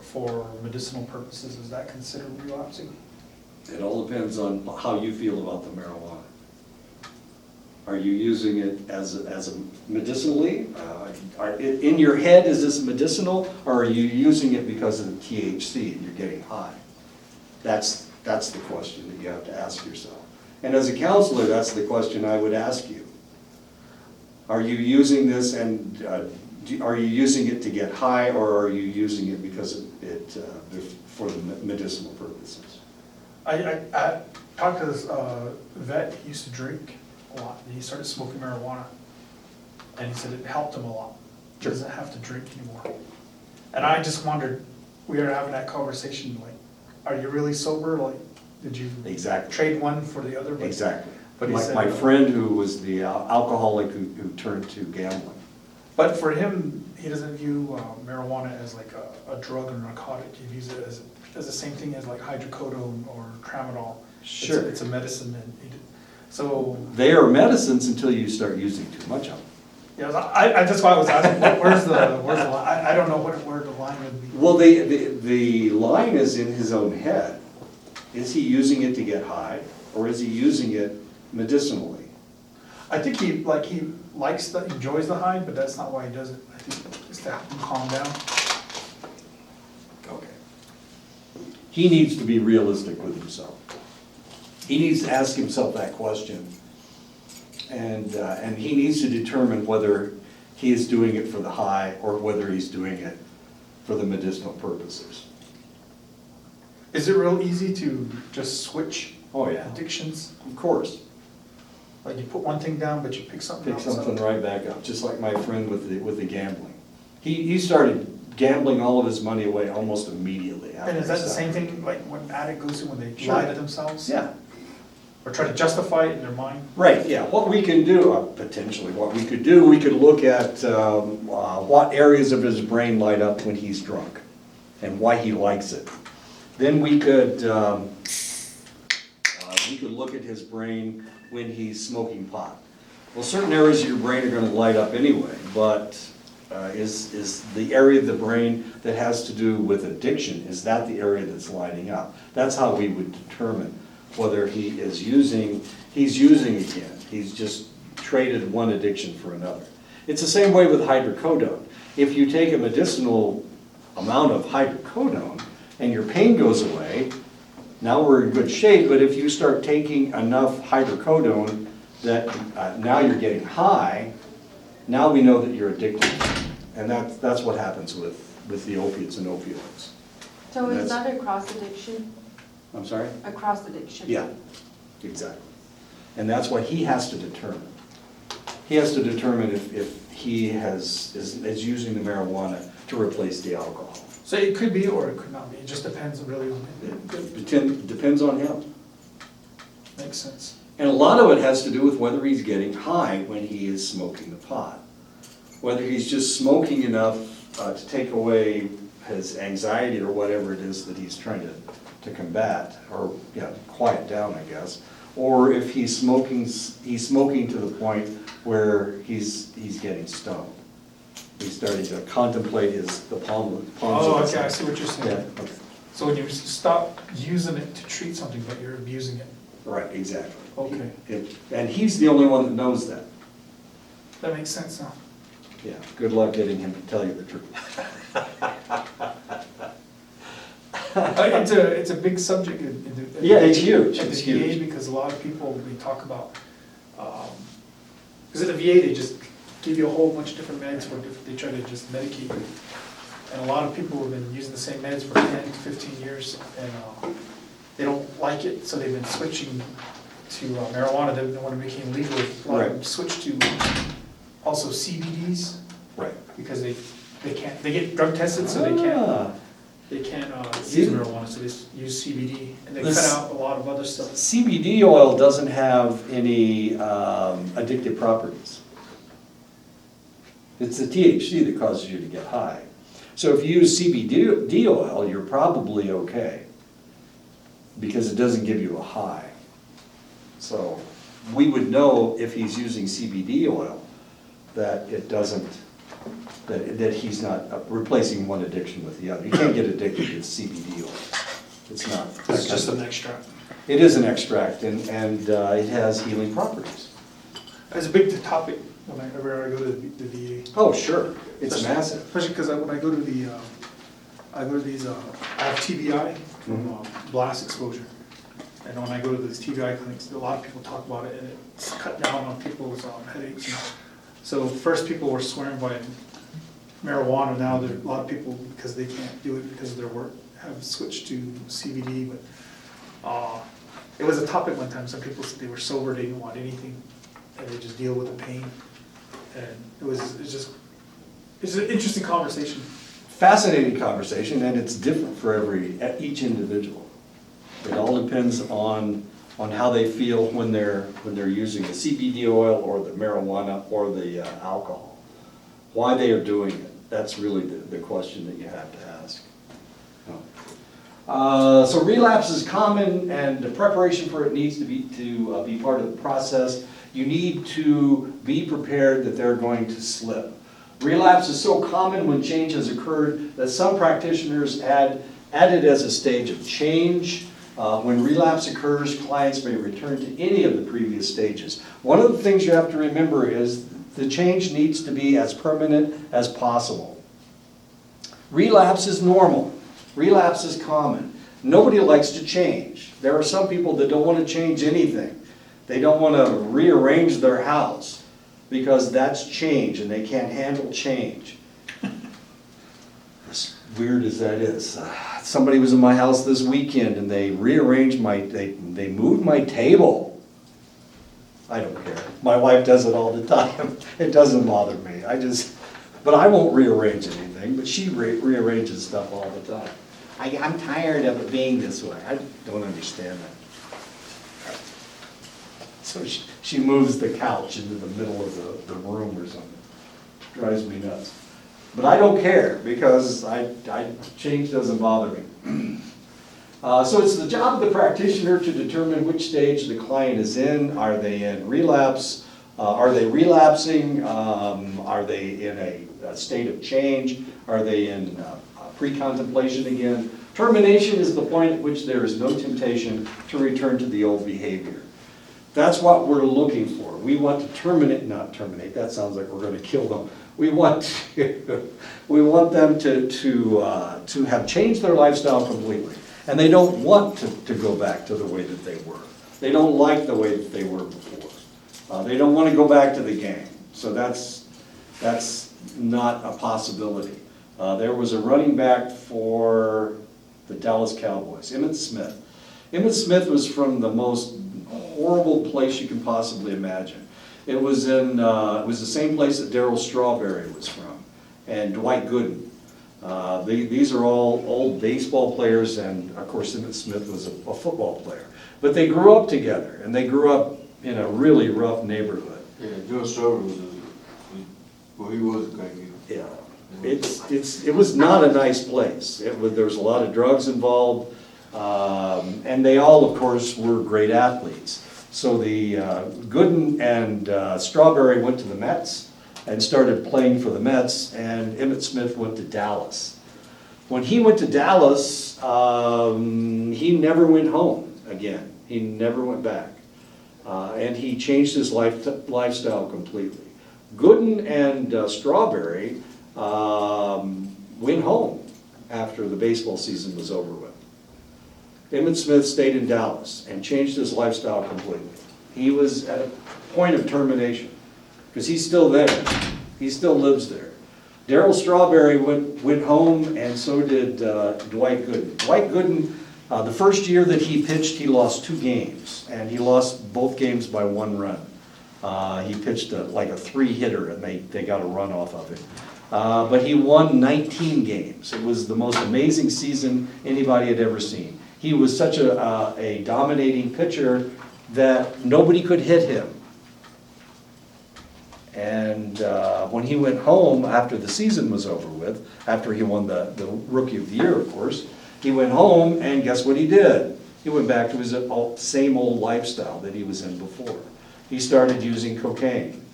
for medicinal purposes, is that considered relapsing? It all depends on how you feel about the marijuana. Are you using it as a medicinally? In your head, is this medicinal, or are you using it because of the THC and you're getting high? That's the question that you have to ask yourself. And as a counselor, that's the question I would ask you. Are you using this and are you using it to get high, or are you using it because for the medicinal purposes? I talked to this vet. He used to drink a lot, and he started smoking marijuana, and he said it helped him a lot. He Sure. doesn't have to drink anymore. And I just wondered, we were having that conversation, like, are you really sober? Like, did you Exactly. trade one for the other? Exactly. But he Like said, my friend who was the alcoholic who turned to gambling. But for him, he doesn't view marijuana as like a drug or narcotic. He views it as the same thing as like hydrocodone or tramadol. Sure. It's a medicine, and so. They are medicines until you start using too much of them. Yeah, I that's why I was asking, where's the line? I don't know where the line would be. Well, the line is in his own head. Is he using it to get high, or is he using it medicinally? I think he enjoys the high, but that's not why he does it. I think it's to help him calm down. Okay. He needs to be realistic with himself. He needs to ask himself that question. And he needs to determine whether he is doing it for the high or whether he's doing it for the medicinal purposes. Is it real easy to just switch Oh, yeah. addictions? Of course. Like you put one thing down, but you pick something Pick else something up? right back up, just like my friend with the gambling. He started gambling all of his money away almost immediately after And is that he the stopped. same thing like when addict goes through when they Sure. lie to themselves? Yeah. Or try to justify it in their mind? Right, yeah, what we can do, potentially what we could do, we could look at what areas of his brain light up when he's drunk and why he likes it. Then we could look at his brain when he's smoking pot. Well, certain areas of your brain are gonna light up anyway, but is the area of the brain that has to do with addiction, is that the area that's lighting up? That's how we would determine whether he's using again. He's just traded one addiction for another. It's the same way with hydrocodone. If you take a medicinal amount of hydrocodone and your pain goes away, now we're in good shape, but if you start taking enough hydrocodone that now you're getting high, now we know that you're addicted. And that's what happens with the opiates and opioids. So is That's- that a cross addiction? I'm sorry? A cross addiction? Yeah, exactly. And that's what he has to determine. He has to determine if he is using the marijuana to replace the alcohol. So it could be or it could not be. It just depends really on It depends on him. Makes sense. And a lot of it has to do with whether he's getting high when he is smoking the pot. Whether he's just smoking enough to take away his anxiety or whatever it is that he's trying to combat, or quiet down, I guess. Or if he's smoking to the point where he's getting stoned. He's starting to contemplate the palm. Oh, okay, I see what you're saying. Yeah, okay. So when you stop using it to treat something, but you're abusing it. Right, exactly. Okay. And he's the only one that knows that. That makes sense now. Yeah, good luck getting him to tell you the truth. It's a big subject in the. Yeah, it's huge, At the it's VA, huge. because a lot of people, we talk about, because at the VA, they just give you a whole bunch of different meds, where they try to just medicate you. And a lot of people have been using the same meds for 10 to 15 years, and they don't like it, so they've been switching to marijuana. Then when it became legal, a lot of them Right. switched to also CBDs, Right. because they can't, they get drug tested, so they can't Ah. use marijuana, so they use CBD, and they cut This- out a lot of other stuff. CBD oil doesn't have any addictive properties. It's the THC that causes you to get high. So if you use CBD oil, you're probably okay, because it doesn't give you a high. So we would know if he's using CBD oil, that it doesn't, that he's not replacing one addiction with the other. You can't get addicted to CBD oil. It's not. It's just an extract. It is an extract, and it has healing properties. It's a big topic whenever I go to the VA. Oh, sure, it's massive. Especially because when I go to the, I go to these, I have TBI from blast exposure. And when I go to these TBI clinics, a lot of people talk about it, and it's cut down on people's headaches. So first people were swearing by marijuana, now there are a lot of people, because they can't do it because of their work, have switched to CBD, but it was a topic one time. Some people said they were sober, they didn't want anything, and they just deal with the pain. And it's an interesting conversation. Fascinating conversation, and it's different for each individual. It all depends on how they feel when they're using the CBD oil or the marijuana or the alcohol. Why they are doing it, that's really the question that you have to ask. So relapse is common, and the preparation for it needs to be part of the process. You need to be prepared that they're going to slip. Relapse is so common when change has occurred that some practitioners add it as a stage of change. When relapse occurs, clients may return to any of the previous stages. One of the things you have to remember is the change needs to be as permanent as possible. Relapse is normal. Relapse is common. Nobody likes to change. There are some people that don't want to change anything. They don't want to rearrange their house because that's change and they can't handle change. As weird as that is. Somebody was in my house this weekend and they rearranged they moved my table. I don't care. My wife does it all the time. It doesn't bother me. But I won't rearrange anything, but she rearranges stuff all the time. I'm tired of it being this way. I don't understand that. So she moves the couch into the middle of the room or something. Drives me nuts. But I don't care because change doesn't bother me. So it's the job of the practitioner to determine which stage the client is in. Are they in relapse? Are they relapsing? Are they in a state of change? Are they in pre-contemplation again? Termination is the point at which there is no temptation to return to the old behavior. That's what we're looking for. We want to not terminate, that sounds like we're going to kill them. We want them to have changed their lifestyle completely. And they don't want to go back to the way that they were. They don't like the way that they were before. They don't want to go back to the gang. So that's not a possibility. There was a running back for the Dallas Cowboys, Emmitt Smith. Emmitt Smith was from the most horrible place you can possibly imagine. It was the same place that Darryl Strawberry was from, and Dwight Gooden. These are all old baseball players, and of course Emmitt Smith was a football player. But they grew up together, and they grew up in a really rough neighborhood. Yeah, Joe Strawberry he was a guy. Yeah, it was not a nice place. There was a lot of drugs involved, and they all, of course, were great athletes. So the Gooden and Strawberry went to the Mets, and started playing for the Mets, and Emmitt Smith went to Dallas. When he went to Dallas, he never went home again. He never went back. And he changed his lifestyle completely. Gooden and Strawberry went home after the baseball season was over with. Emmitt Smith stayed in Dallas and changed his lifestyle completely. He was at a point of termination, because he's still there. He still lives there. Darryl Strawberry went home, and so did Dwight Gooden. Dwight Gooden, the first year that he pitched, he lost 2 games, and he lost both games by 1 run. He pitched like a 3-hitter, and they got a run off of it. But he won 19 games. It was the most amazing season anybody had ever seen. He was such a dominating pitcher that nobody could hit him. And when he went home after the season was over with, after he won the Rookie of the Year, of course, he went home, and guess what he did? He went back to his same old lifestyle that he was in before. He started using cocaine.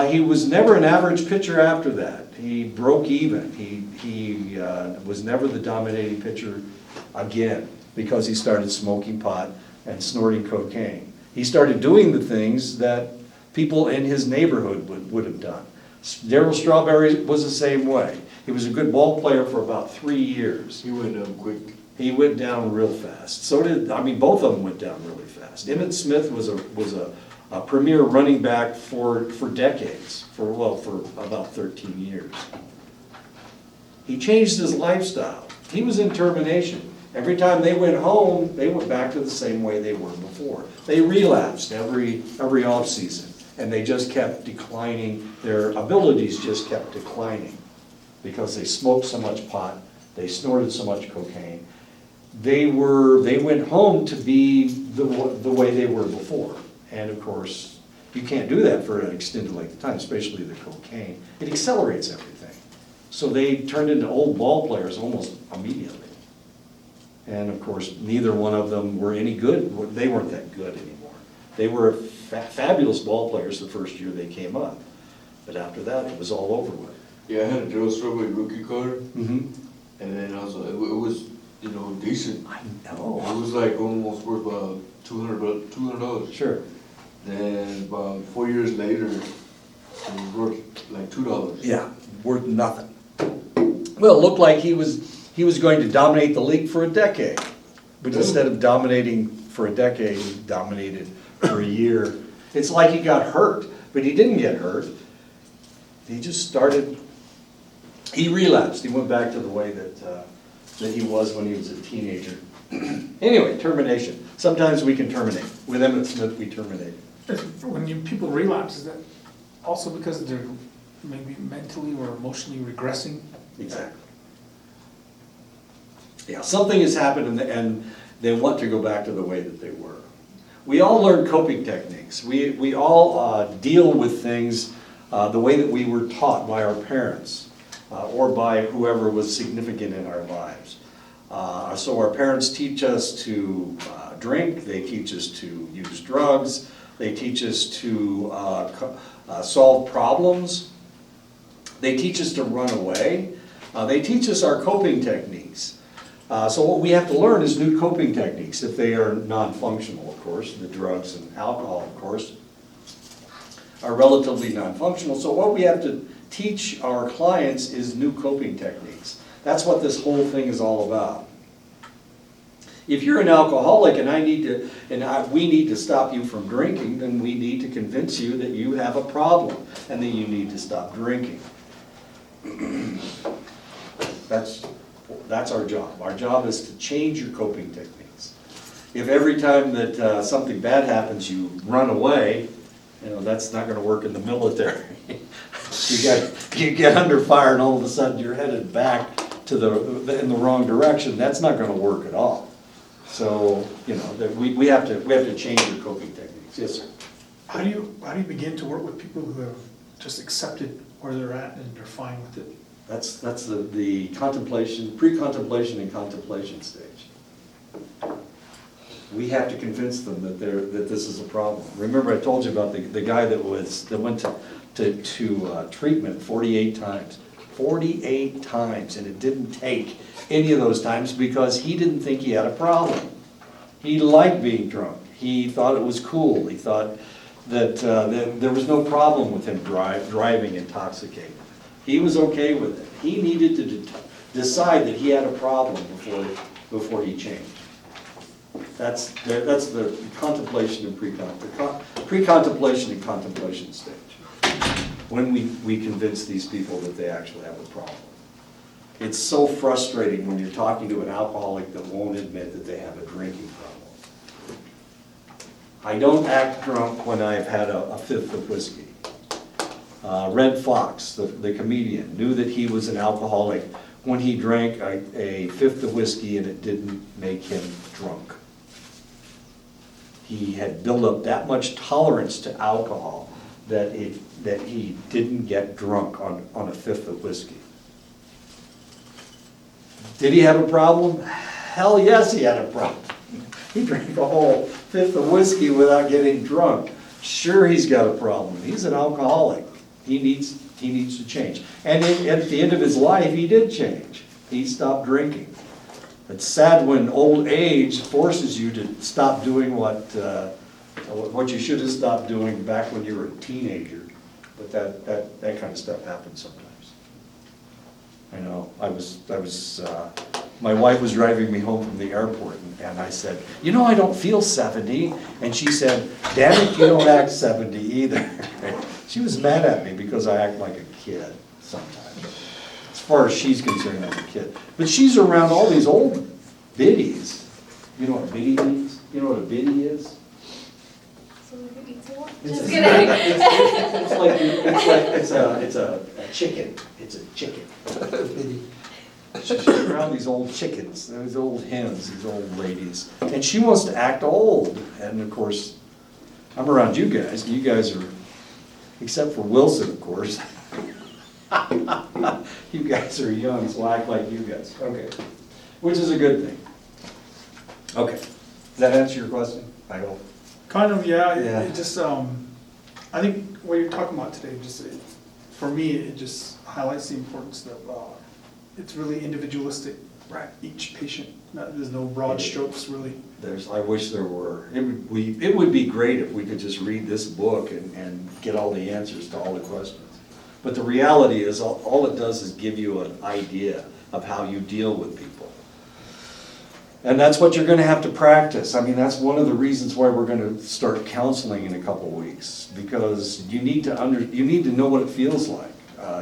He was never an average pitcher after that. He broke even. He was never the dominating pitcher again, because he started smoking pot and snorting cocaine. He started doing the things that people in his neighborhood would have done. Darryl Strawberry was the same way. He was a good ball player for about 3 years. He went down quick. He went down real fast. So did, both of them went down really fast. Emmitt Smith was a premier running back for decades, for about 13 years. He changed his lifestyle. He was in termination. Every time they went home, they went back to the same way they were before. They relapsed every off season, and they just kept declining. Their abilities just kept declining because they smoked so much pot, they snorted so much cocaine. They went home to be the way they were before. And of course, you can't do that for an extended length of time, especially the cocaine. It accelerates everything. So they turned into old ball players almost immediately. And of course, neither one of them were any good. They weren't that good anymore. They were fabulous ball players the first year they came up. But after that, it was all over with. Yeah, I had a Darryl Strawberry rookie card, Mm-hmm. and then also it was decent. I It know. was like almost worth about $200. Sure. Then about 4 years later, it was worth like $2. Yeah, worth nothing. Well, it looked like he was going to dominate the league for a decade. But instead of dominating for a decade, he dominated for a year. It's like he got hurt, but he didn't get hurt. He just started, he relapsed. He went back to the way that he was when he was a teenager. Anyway, termination. Sometimes we can terminate. With Emmitt Smith, we terminated. When people relapse, is that also because they're maybe mentally or emotionally regressing? Exactly. Yeah, something has happened and they want to go back to the way that they were. We all learn coping techniques. We all deal with things the way that we were taught by our parents or by whoever was significant in our lives. So our parents teach us to drink, they teach us to use drugs, they teach us to solve problems, they teach us to run away, they teach us our coping techniques. So what we have to learn is new coping techniques, if they are non-functional, of course. The drugs and alcohol, of course, are relatively non-functional. So what we have to teach our clients is new coping techniques. That's what this whole thing is all about. If you're an alcoholic and we need to stop you from drinking, then we need to convince you that you have a problem and that you need to stop drinking. That's our job. Our job is to change your coping techniques. If every time that something bad happens you run away, that's not going to work in the military. You get under fire and all of a sudden you're headed back to in the wrong direction. That's not going to work at all. So we have to change your coping techniques. Yes, sir. How do you begin to work with people who have just accepted where they're at and they're fine with it? That's the contemplation, pre-contemplation and contemplation stage. we have to convince them that that this is a problem. Remember I told you about the guy that went to treatment 48 times. 48 times, and it didn't take any of those times because he didn't think he had a problem. He liked being drunk. He thought it was cool. He thought that there was no problem with him driving intoxicated. He was okay with it. He needed to decide that he had a problem before he changed. That's the contemplation and pre-contemplation and contemplation stage. When we convince these people that they actually have a problem. It's so frustrating when you're talking to an alcoholic that won't admit that they have a drinking problem. I don't act drunk when I've had a fifth of whiskey. Red Fox, the comedian, knew that he was an alcoholic when he drank a fifth of whiskey and it didn't make him drunk. He had built up that much tolerance to alcohol that he didn't get drunk on a fifth of whiskey. Did he have a problem? Hell yes, he had a problem. He drank a whole fifth of whiskey without getting drunk. Sure, he's got a problem. He's an alcoholic. He needs to change. And at the end of his life, he did change. He stopped drinking. It's sad when old age forces you to stop doing what you should have stopped doing back when you were a teenager. But that kind of stuff happens sometimes. I know, my wife was driving me home from the airport and I said, you know, I don't feel 70. And she said, damn it, you don't act 70 either. She was mad at me because I act like a kid sometimes. As far as she's concerned, I'm a kid. But she's around all these old biddies. You know what a biddy means? You know what a biddy is? Just kidding. It's a chicken. It's a chicken. She's around these old chickens, these old hens, these old ladies, and she wants to act old. And of course, I'm around you guys. You guys are, except for Wilson, of course. You guys are young, so I act like you guys. Okay, which is a good thing. Okay, does that answer your question? I hope. Kind of, yeah, Yeah. it just, I think what you're talking about today, just, for me, it just highlights the importance of, it's really individualistic. Right. Each patient, there's no broad strokes really. I wish there were. It would be great if we could just read this book and get all the answers to all the questions. But the reality is, all it does is give you an idea of how you deal with people. And that's what you're gonna have to practice. I mean, that's one of the reasons why we're gonna start counseling in a couple weeks, because you need to know what it feels like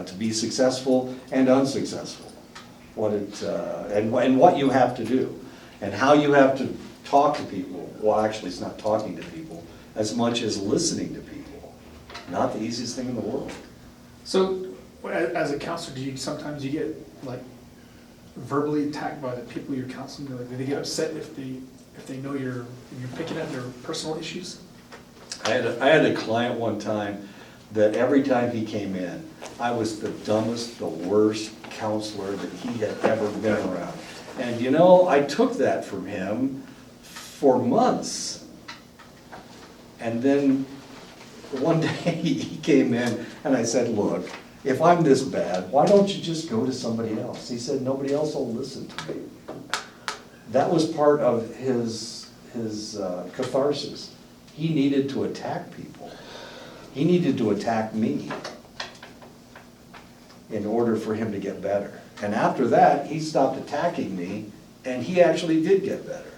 to be successful and unsuccessful. And what you have to do, and how you have to talk to people. Well, actually, it's not talking to people as much as listening to people. Not the easiest thing in the world. So, as a counselor, do you sometimes get like verbally attacked by the people you're counseling? Like, do they get upset if they know you're picking at their personal issues? I had a client one time that every time he came in, I was the dumbest, the worst counselor that he had ever been around. And you know, I took that from him for months. And then one day he came in and I said, look, if I'm this bad, why don't you just go to somebody else? He said, nobody else will listen to me. That was part of his catharsis. He needed to attack people. He needed to attack me in order for him to get better. And after that, he stopped attacking me, and he actually did get better.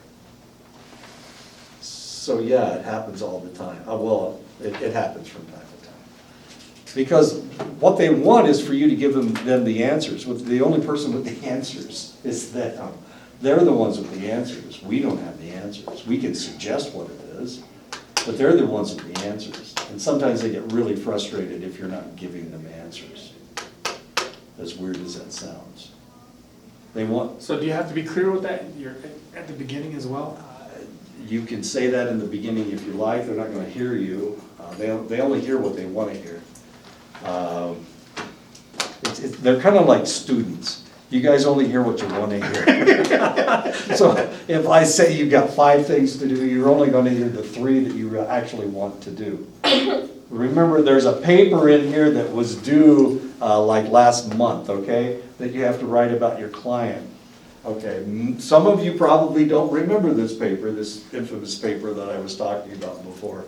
So yeah, it happens all the time. Well, it happens from time to time. Because what they want is for you to give them the answers. The only person with the answers is them. They're the ones with the answers. We don't have the answers. We can suggest what it is, but they're the ones with the answers. And sometimes they get really frustrated if you're not giving them answers. As weird as that sounds. They want. So do you have to be clear with that at the beginning as well? You can say that in the beginning if you like. They're not going to hear you. They only hear what they want to hear. They're kind of like students. You guys only hear what you want to hear. So if I say you've got 5 things to do, you're only going to hear the 3 that you actually want to do. Remember, there's a paper in here that was due like last month, okay? That you have to write about your client. Okay, some of you probably don't remember this paper, this infamous paper that I was talking about before.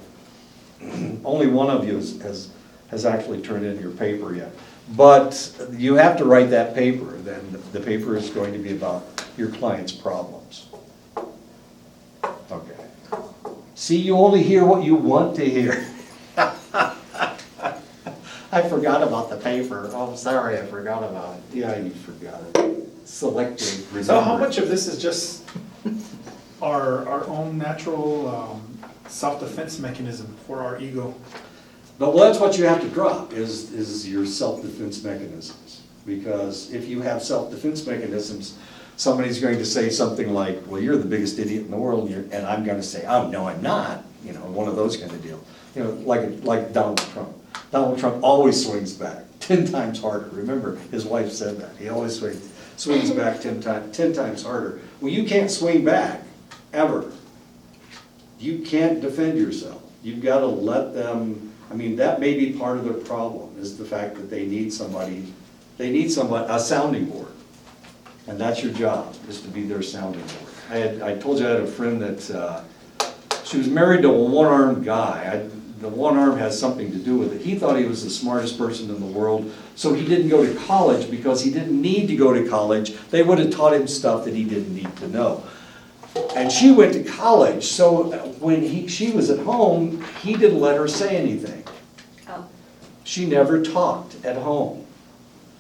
Only one of you has actually turned in your paper yet. But you have to write that paper, then the paper is going to be about your client's problems. Okay. See, you only hear what you want to hear. I forgot about the paper. Oh, sorry, I forgot about it. Yeah, you forgot it. Selective remembering. So how much of this is just our own natural self-defense mechanism for our ego? Well, that's what you have to drop, is your self-defense mechanisms. Because if you have self-defense mechanisms, somebody's going to say something like, well, you're the biggest idiot in the world, and I'm gonna say, oh, no, I'm not, you know, one of those kind of deal. You know, like Donald Trump. Donald Trump always swings back 10 times harder. Remember, his wife said that. He always swings back 10 times harder. Well, you can't swing back, ever. You can't defend yourself. You've got to let them, I mean, that may be part of their problem, is the fact that they need a sounding board. And that's your job, is to be their sounding board. I told you I had a friend that, she was married to a one-armed guy. The one arm has something to do with it. He thought he was the smartest person in the world, so he didn't go to college because he didn't need to go to college. They would have taught him stuff that he didn't need to know. And she went to college, so when she was at home, he didn't let her say anything. Oh. She never talked at home.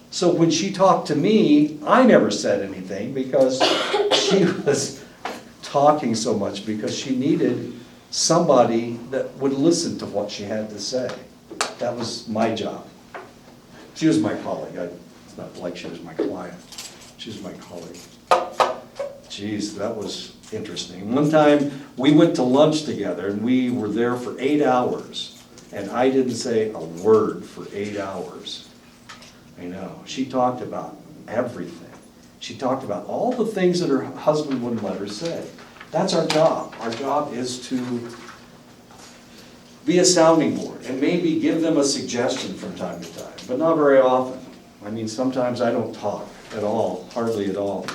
So when she talked to me, I never said anything because she was talking so much because she needed somebody that would listen to what she had to say. That was my job. She was my colleague. It's not like she was my client. She was my colleague. Geez, that was interesting. One time, we went to lunch together, and we were there for 8 hours, and I didn't say a word for 8 hours. I know. She talked about everything. She talked about all the things that her husband wouldn't let her say. That's our job. Our job is to be a sounding board and maybe give them a suggestion from time to time, but not very often. I mean, sometimes I don't talk at all, hardly at all.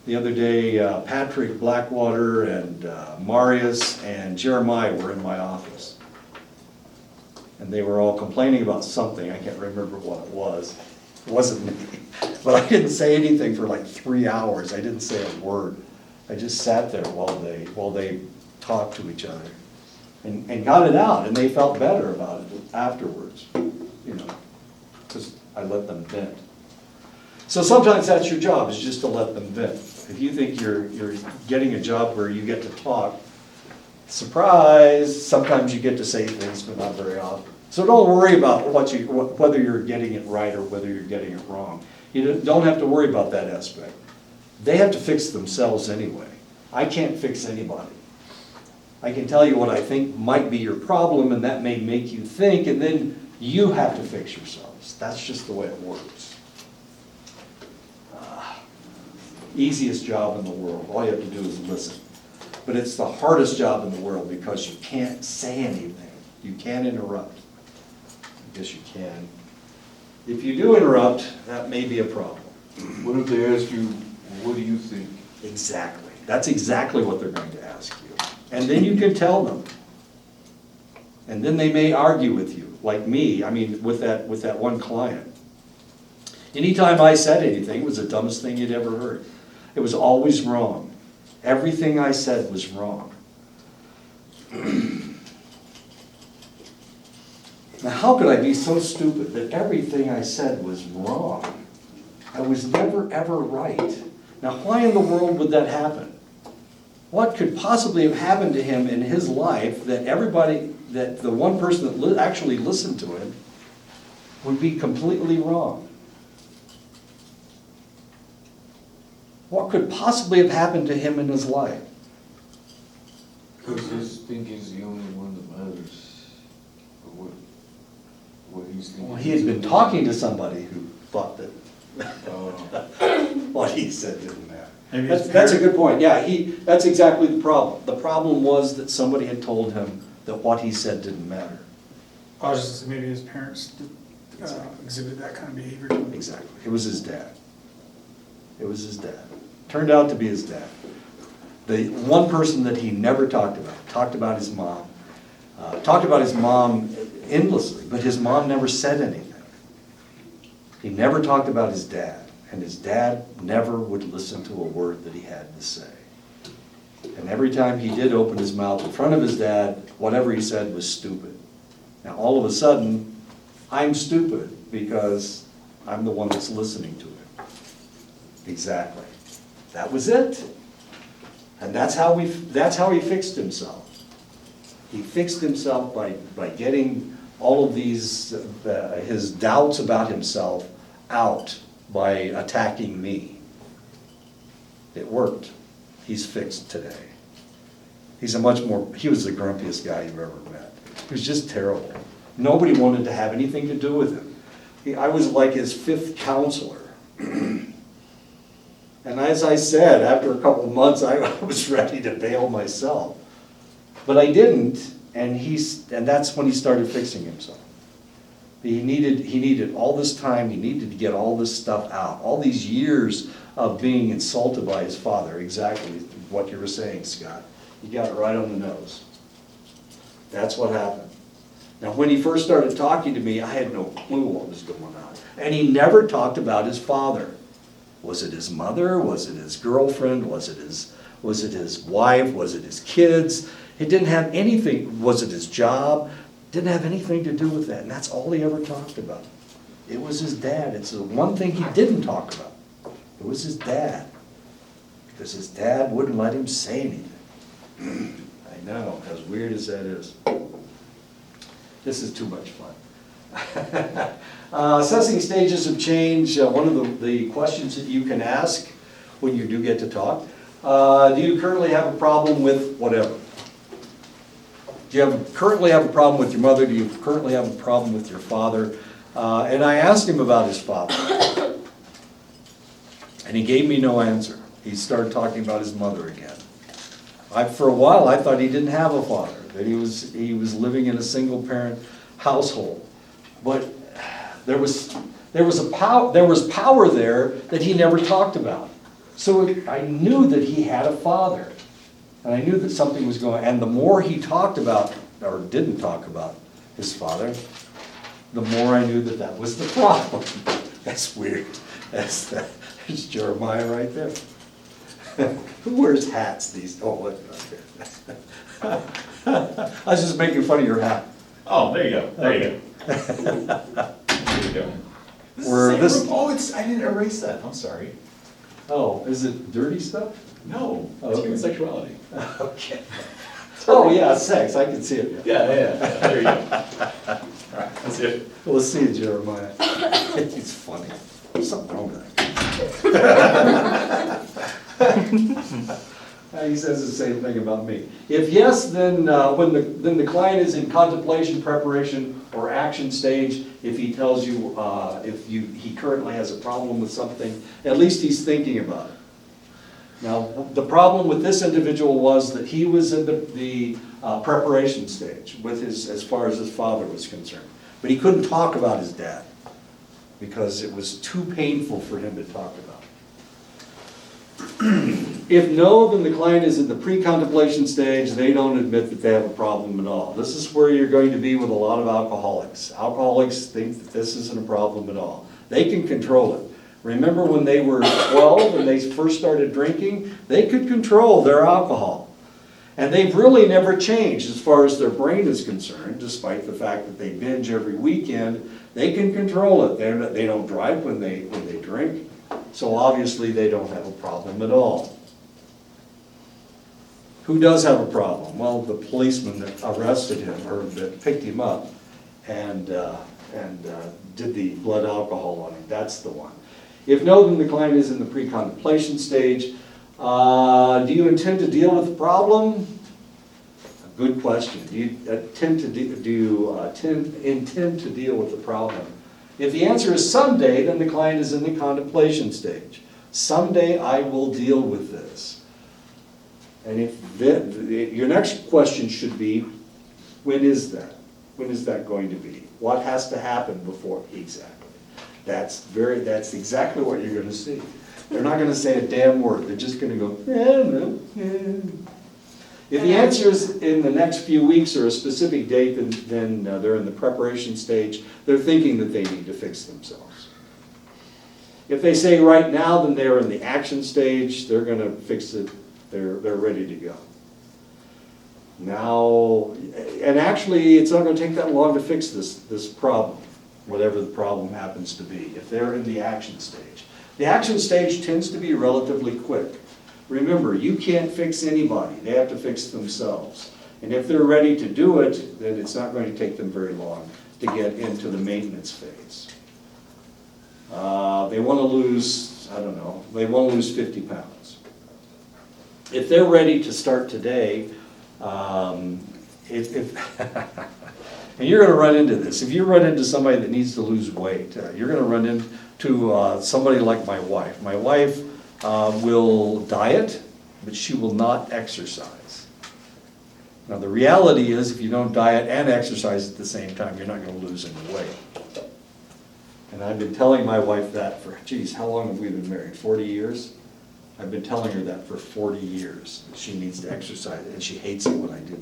The other day, Patrick Blackwater and Marius and Jeremiah were in my office. And they were all complaining about something. I can't remember what it was. It wasn't me. But I didn't say anything for like 3 hours. I didn't say a word. I just sat there while they talked to each other and got it out, and they felt better about it afterwards, you know, because I let them vent. So sometimes that's your job, is just to let them vent. If you think you're getting a job where you get to talk, surprise, sometimes you get to say things, but not very often. So don't worry about whether you're getting it right or whether you're getting it wrong. You don't have to worry about that aspect. They have to fix themselves anyway. I can't fix anybody. I can tell you what I think might be your problem, and that may make you think, and then you have to fix yourselves. That's just the way it works. Easiest job in the world. All you have to do is listen. But it's the hardest job in the world because you can't say anything. You can't interrupt. I guess you can. If you do interrupt, that may be a problem. What if they ask you, what do you think? Exactly. That's exactly what they're going to ask you. And then you can tell them. And then they may argue with you, like me, I mean, with that one client. Anytime I said anything, it was the dumbest thing you'd ever heard. It was always wrong. Everything I said was wrong. Now, how could I be so stupid that everything I said was wrong? I was never, ever right. Now, why in the world would that happen? What could possibly have happened to him in his life that the one person that actually listened to him would be completely wrong? What could possibly have happened to him in his life? Because his thinking's the only one that matters. Or what he's thinking. Well, he had been talking to somebody who thought that. he said didn't matter. Maybe his That's a parent- good point, yeah, that's exactly the problem. The problem was that somebody had told him that what he said didn't matter. I was just, maybe his parents exhibited that kind of behavior to him. Exactly, it was his dad. It was his dad. Turned out to be his dad. The one person that he never talked about his mom. Talked about his mom endlessly, but his mom never said anything. He never talked about his dad, and his dad never would listen to a word that he had to say. And every time he did open his mouth in front of his dad, whatever he said was stupid. Now, all of a sudden, I'm stupid because I'm the one that's listening to him. Exactly. That was it. And that's how he fixed himself. He fixed himself by getting all of these, his doubts about himself out by attacking me. It worked. He's fixed today. He was the grumpiest guy you've ever met. He was just terrible. Nobody wanted to have anything to do with him. I was like his fifth counselor. And as I said, after a couple of months, I was ready to bail myself. But I didn't, and that's when he started fixing himself. He needed all this time, he needed to get all this stuff out, all these years of being insulted by his father, exactly what you were saying, Scott. You got it right on the nose. That's what happened. Now, when he first started talking to me, I had no clue what was going on. And he never talked about his father. Was it his mother? Was it his girlfriend? Was it his wife? Was it his kids? It didn't have anything. Was it his job? Didn't have anything to do with that. And that's all he ever talked about. It was his dad. It's the one thing he didn't talk about. It was his dad. Because his dad wouldn't let him say anything. I know, as weird as that is. This is too much fun. Assessing stages of change, one of the questions that you can ask when you do get to talk, do you currently have a problem with whatever? Do you currently have a problem with your mother? Do you currently have a problem with your father? And I asked him about his father. And he gave me no answer. He started talking about his mother again. For a while, I thought he didn't have a father, that he was living in a single-parent household. But there was power there that he never talked about. So I knew that he had a father, and I knew that something was going on. And the more he talked about, or didn't talk about his father, the more I knew that that was the problem. That's weird. There's Jeremiah right there. Who wears hats these? Oh, look right there. I was just making fun of your hat. Oh, there you go, there you go. There you go. I didn't erase that, I'm sorry. Oh, is it dirty stuff? No, Oh, it's okay. human sexuality. Okay. Oh, yeah, sex, I can see it. Yeah, there you go. All right, that's it. Well, let's see it, Jeremiah. It's funny. There's something wrong with that. He says the same thing about me. If yes, then then the client is in contemplation, preparation, or action stage. If he tells you he currently has a problem with something, at least he's thinking about it. Now, the problem with this individual was that he was in the preparation stage as far as his father was concerned, but he couldn't talk about his dad because it was too painful for him to talk about. If no, then the client is in the pre-contemplation stage. They don't admit that they have a problem at all. This is where you're going to be with a lot of alcoholics. Alcoholics think that this isn't a problem at all. They can control it. Remember when they were 12 and they first started drinking? They could control their alcohol. And they've really never changed as far as their brain is concerned, despite the fact that they binge every weekend. They can control it. They don't drive when they drink. So obviously they don't have a problem at all. Who does have a problem? Well, the policeman that arrested him, or that picked him up and did the blood alcohol on him. That's the one. If no, then the client is in the pre-contemplation stage. Do you intend to deal with the problem? A good question. Do you intend to deal with the problem? If the answer is someday, then the client is in the contemplation stage. Someday I will deal with this. And your next question should be, when is that? When is that going to be? What has to happen before? Exactly. That's exactly what you're gonna see. They're not gonna say a damn word, they're just gonna go, no. If the answer is in the next few weeks or a specific date, then they're in the preparation stage, they're thinking that they need to fix themselves. If they say right now, then they're in the action stage, they're gonna fix it, they're ready to go. Now, and actually, it's not gonna take that long to fix this problem, whatever the problem happens to be, if they're in the action stage. The action stage tends to be relatively quick. Remember, you can't fix anybody, they have to fix themselves. And if they're ready to do it, then it's not going to take them very long to get into the maintenance phase. They wanna lose, I don't know, they wanna lose 50 pounds. If they're ready to start today, if and you're gonna run into this, if you run into somebody that needs to lose weight, you're gonna run into somebody like my wife. My wife will diet, but she will not exercise. Now, the reality is, if you don't diet and exercise at the same time, you're not gonna lose any weight. And I've been telling my wife that for, geez, how long have we been married? 40 years? I've been telling her that for 40 years. She needs to exercise, and she hates it when I do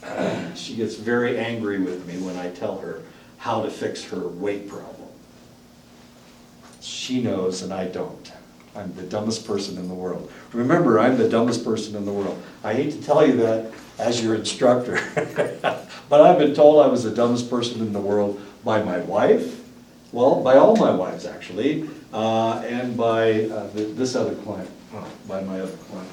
that. She gets very angry with me when I tell her how to fix her weight problem. She knows and I don't. I'm the dumbest person in the world. Remember, I'm the dumbest person in the world. I hate to tell you that as your instructor, but I've been told I was the dumbest person in the world by my wife, well, by all my wives actually, and by this other client, by my other client.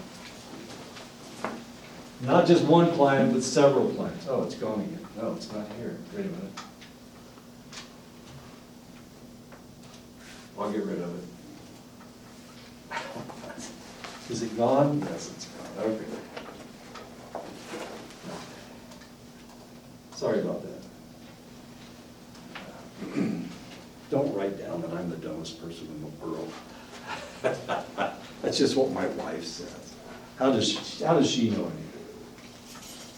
Not just one client, but several clients. Oh, it's gone again. No, it's not here. Wait a minute. I'll get rid of it. Is it gone? Yes, it's gone. Okay. Sorry about that. Don't write down that I'm the dumbest person in the world. That's just what my wife says. How does she know anything?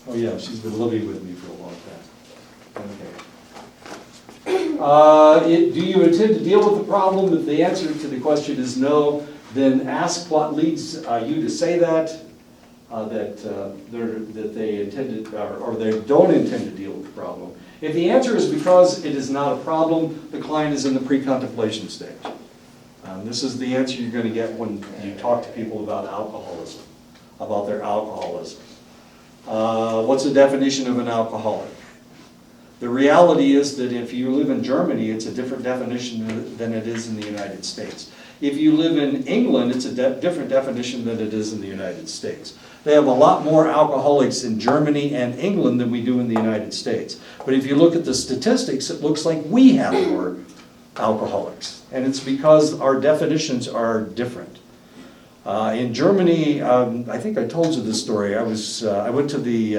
Oh yeah, she's been living with me for a long time. Okay. Do you intend to deal with the problem? If the answer to the question is no, then ask what leads you to say that, that they intended, or they don't intend to deal with the problem. If the answer is because it is not a problem, the client is in the pre-contemplation stage. This is the answer you're going to get when you talk to people about alcoholism, about their alcoholism. What's the definition of an alcoholic? The reality is that if you live in Germany, it's a different definition than it is in the United States. If you live in England, it's a different definition than it is in the United States. They have a lot more alcoholics in Germany and England than we do in the United States. But if you look at the statistics, it looks like we have more alcoholics. And it's because our definitions are different. In Germany, I think I told you this story. I went to the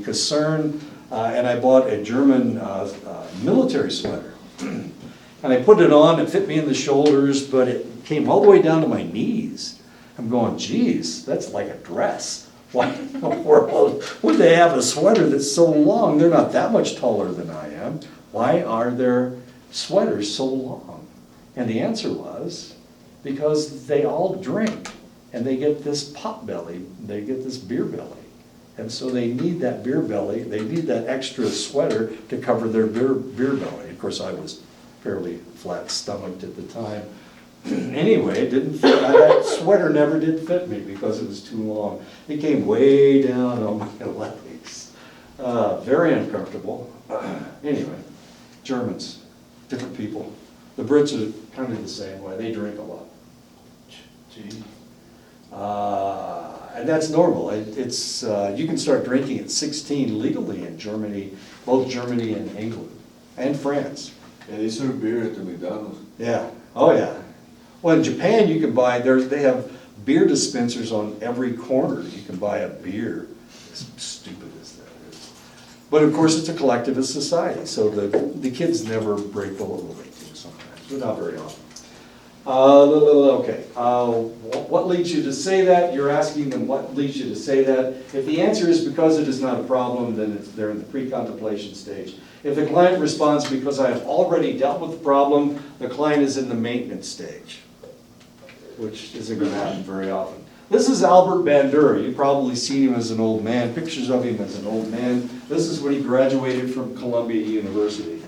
Kaserne and I bought a German military sweater. And I put it on, it fit me in the shoulders, but it came all the way down to my knees. I'm going, geez, that's like a dress. Why in the world would they have a sweater that's so long? They're not that much taller than I am. Why are their sweaters so long? And the answer was, because they all drink and they get this pot belly, they get this beer belly. And so they need that beer belly, they need that extra sweater to cover their beer belly. Of course, I was fairly flat-stomached at the time. Anyway, it didn't fit. That sweater never did fit me because it was too long. It came way down on my legs. Very uncomfortable. Anyway, Germans, different people. The Brits are kind of the same way. They drink a lot. Gee. And that's normal. It's you can start drinking at 16 legally in Germany, both Germany and England, and France. And they serve beer at the McDonald's. Yeah, oh yeah. Well, in Japan, you can buy, they have beer dispensers on every corner. You can buy a beer, as stupid as that is. But of course, it's a collectivist society, so the kids never break the law. They do sometimes, but not very often. Okay, what leads you to say that? You're asking them what leads you to say that. If the answer is because it is not a problem, then they're in the pre-contemplation stage. If the client responds because I have already dealt with the problem, the client is in the maintenance stage, which isn't going to happen very often. This is Albert Bandura. You've probably seen him as an old man, pictures of him as an old man. This is when he graduated from Columbia University.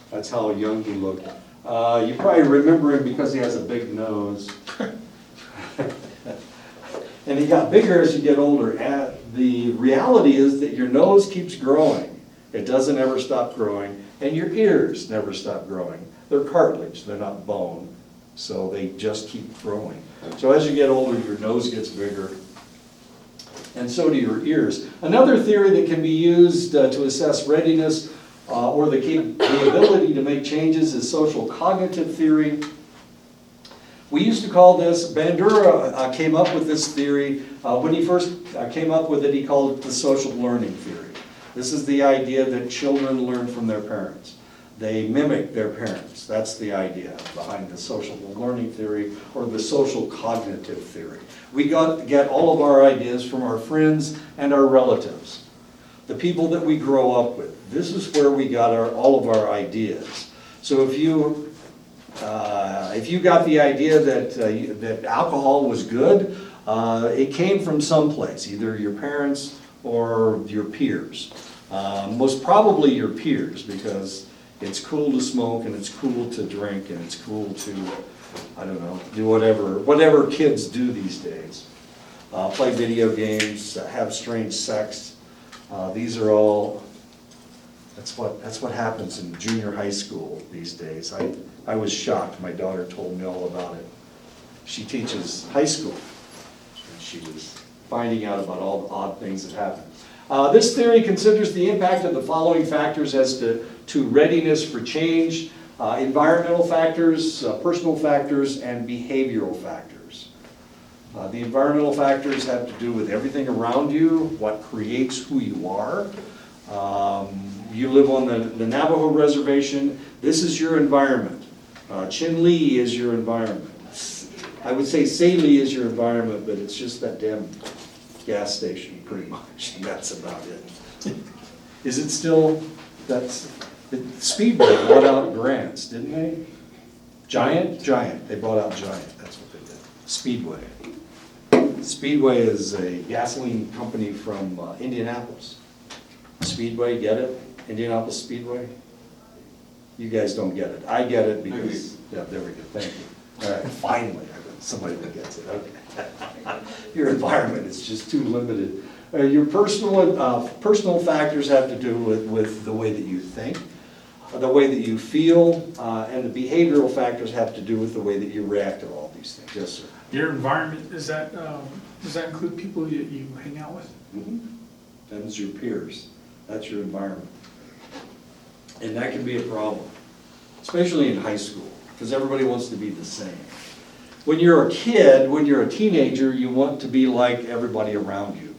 That's how young he looked. You probably remember him because he has a big nose. And he got bigger as you get older. The reality is that your nose keeps growing. It doesn't ever stop growing. And your ears never stop growing. They're cartilage, they're not bone. So they just keep growing. So as you get older, your nose gets bigger. And so do your ears. Another theory that can be used to assess readiness or the ability to make changes is social cognitive theory. We used to call this, Bandura came up with this theory. When he first came up with it, he called it the social learning theory. This is the idea that children learn from their parents. They mimic their parents. That's the idea behind the social learning theory or the social cognitive theory. We get all of our ideas from our friends and our relatives, the people that we grow up with. This is where we got all of our ideas. So if you got the idea that alcohol was good, it came from someplace, either your parents or your peers. Most probably your peers, because it's cool to smoke and it's cool to drink and it's cool to, I don't know, do whatever kids do these days. Play video games, have strange sex. These are all, that's what happens in junior high school these days. I was shocked. My daughter told me all about it. She teaches high school, and she was finding out about all the odd things that happen. This theory considers the impact of the following factors as to readiness for change: environmental factors, personal factors, and behavioral factors. The environmental factors have to do with everything around you, what creates who you are. You live on the Navajo reservation. This is your environment. Chinle is your environment. I would say Saley is your environment, but it's just that damn gas station, pretty much. That's about it. Is it still? Speedway bought out Grants, didn't they? Giant. They bought out Giant. That's what they did. Speedway. Speedway is a gasoline company from Indianapolis. Speedway, get it? Indianapolis Speedway? You guys don't get it. I get it because, yeah, there we go, thank you. All right, finally, somebody that gets it, okay. Your environment is just too limited. Your personal factors have to do with the way that you think, the way that you feel, and the behavioral factors have to do with the way that you react to all these things. Yes, sir. Your environment, does that include people you hang out with? Mm-hmm. That's your peers. That's your environment. And that can be a problem, especially in high school, because everybody wants to be the same. When you're a kid, when you're a teenager, you want to be like everybody around you.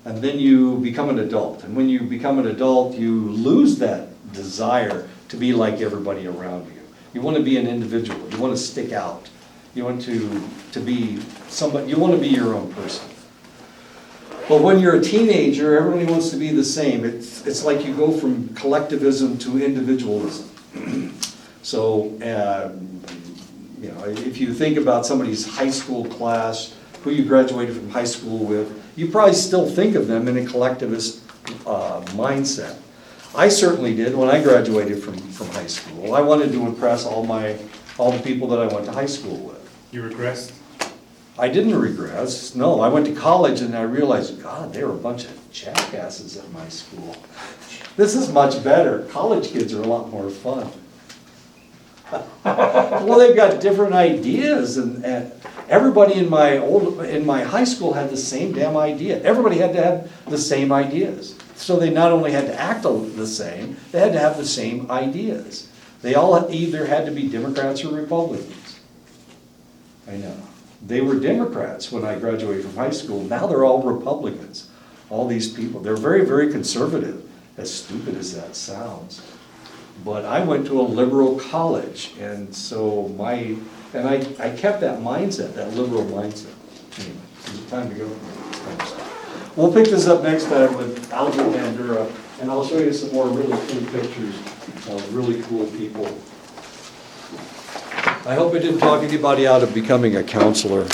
And then you become an adult. And when you become an adult, you lose that desire to be like everybody around you. You want to be an individual. You want to stick out. You want to be somebody, you want to be your own person. But when you're a teenager, everybody wants to be the same. It's like you go from collectivism to individualism. So, you know, if you think about somebody's high school class, who you graduated from high school with, you probably still think of them in a collectivist mindset. I certainly did when I graduated from high school. I wanted to impress all the people that I went to high school with. You regressed? I didn't regress. No, I went to college and I realized, God, they were a bunch of jackasses at my school. This is much better. College kids are a lot more fun. Well, they've got different ideas, and everybody in my high school had the same damn idea. Everybody had to have the same ideas. So they not only had to act the same, they had to have the same ideas. They all either had to be Democrats or Republicans. I know. They were Democrats when I graduated from high school. Now they're all Republicans. All these people, they're very, very conservative, as stupid as that sounds. But I went to a liberal college, and so I kept that mindset, that liberal mindset. Anyway, it's time to go. We'll pick this up next time with Albert Bandura, and I'll show you some more really cool pictures of really cool people. I hope I didn't talk anybody out of becoming a counselor.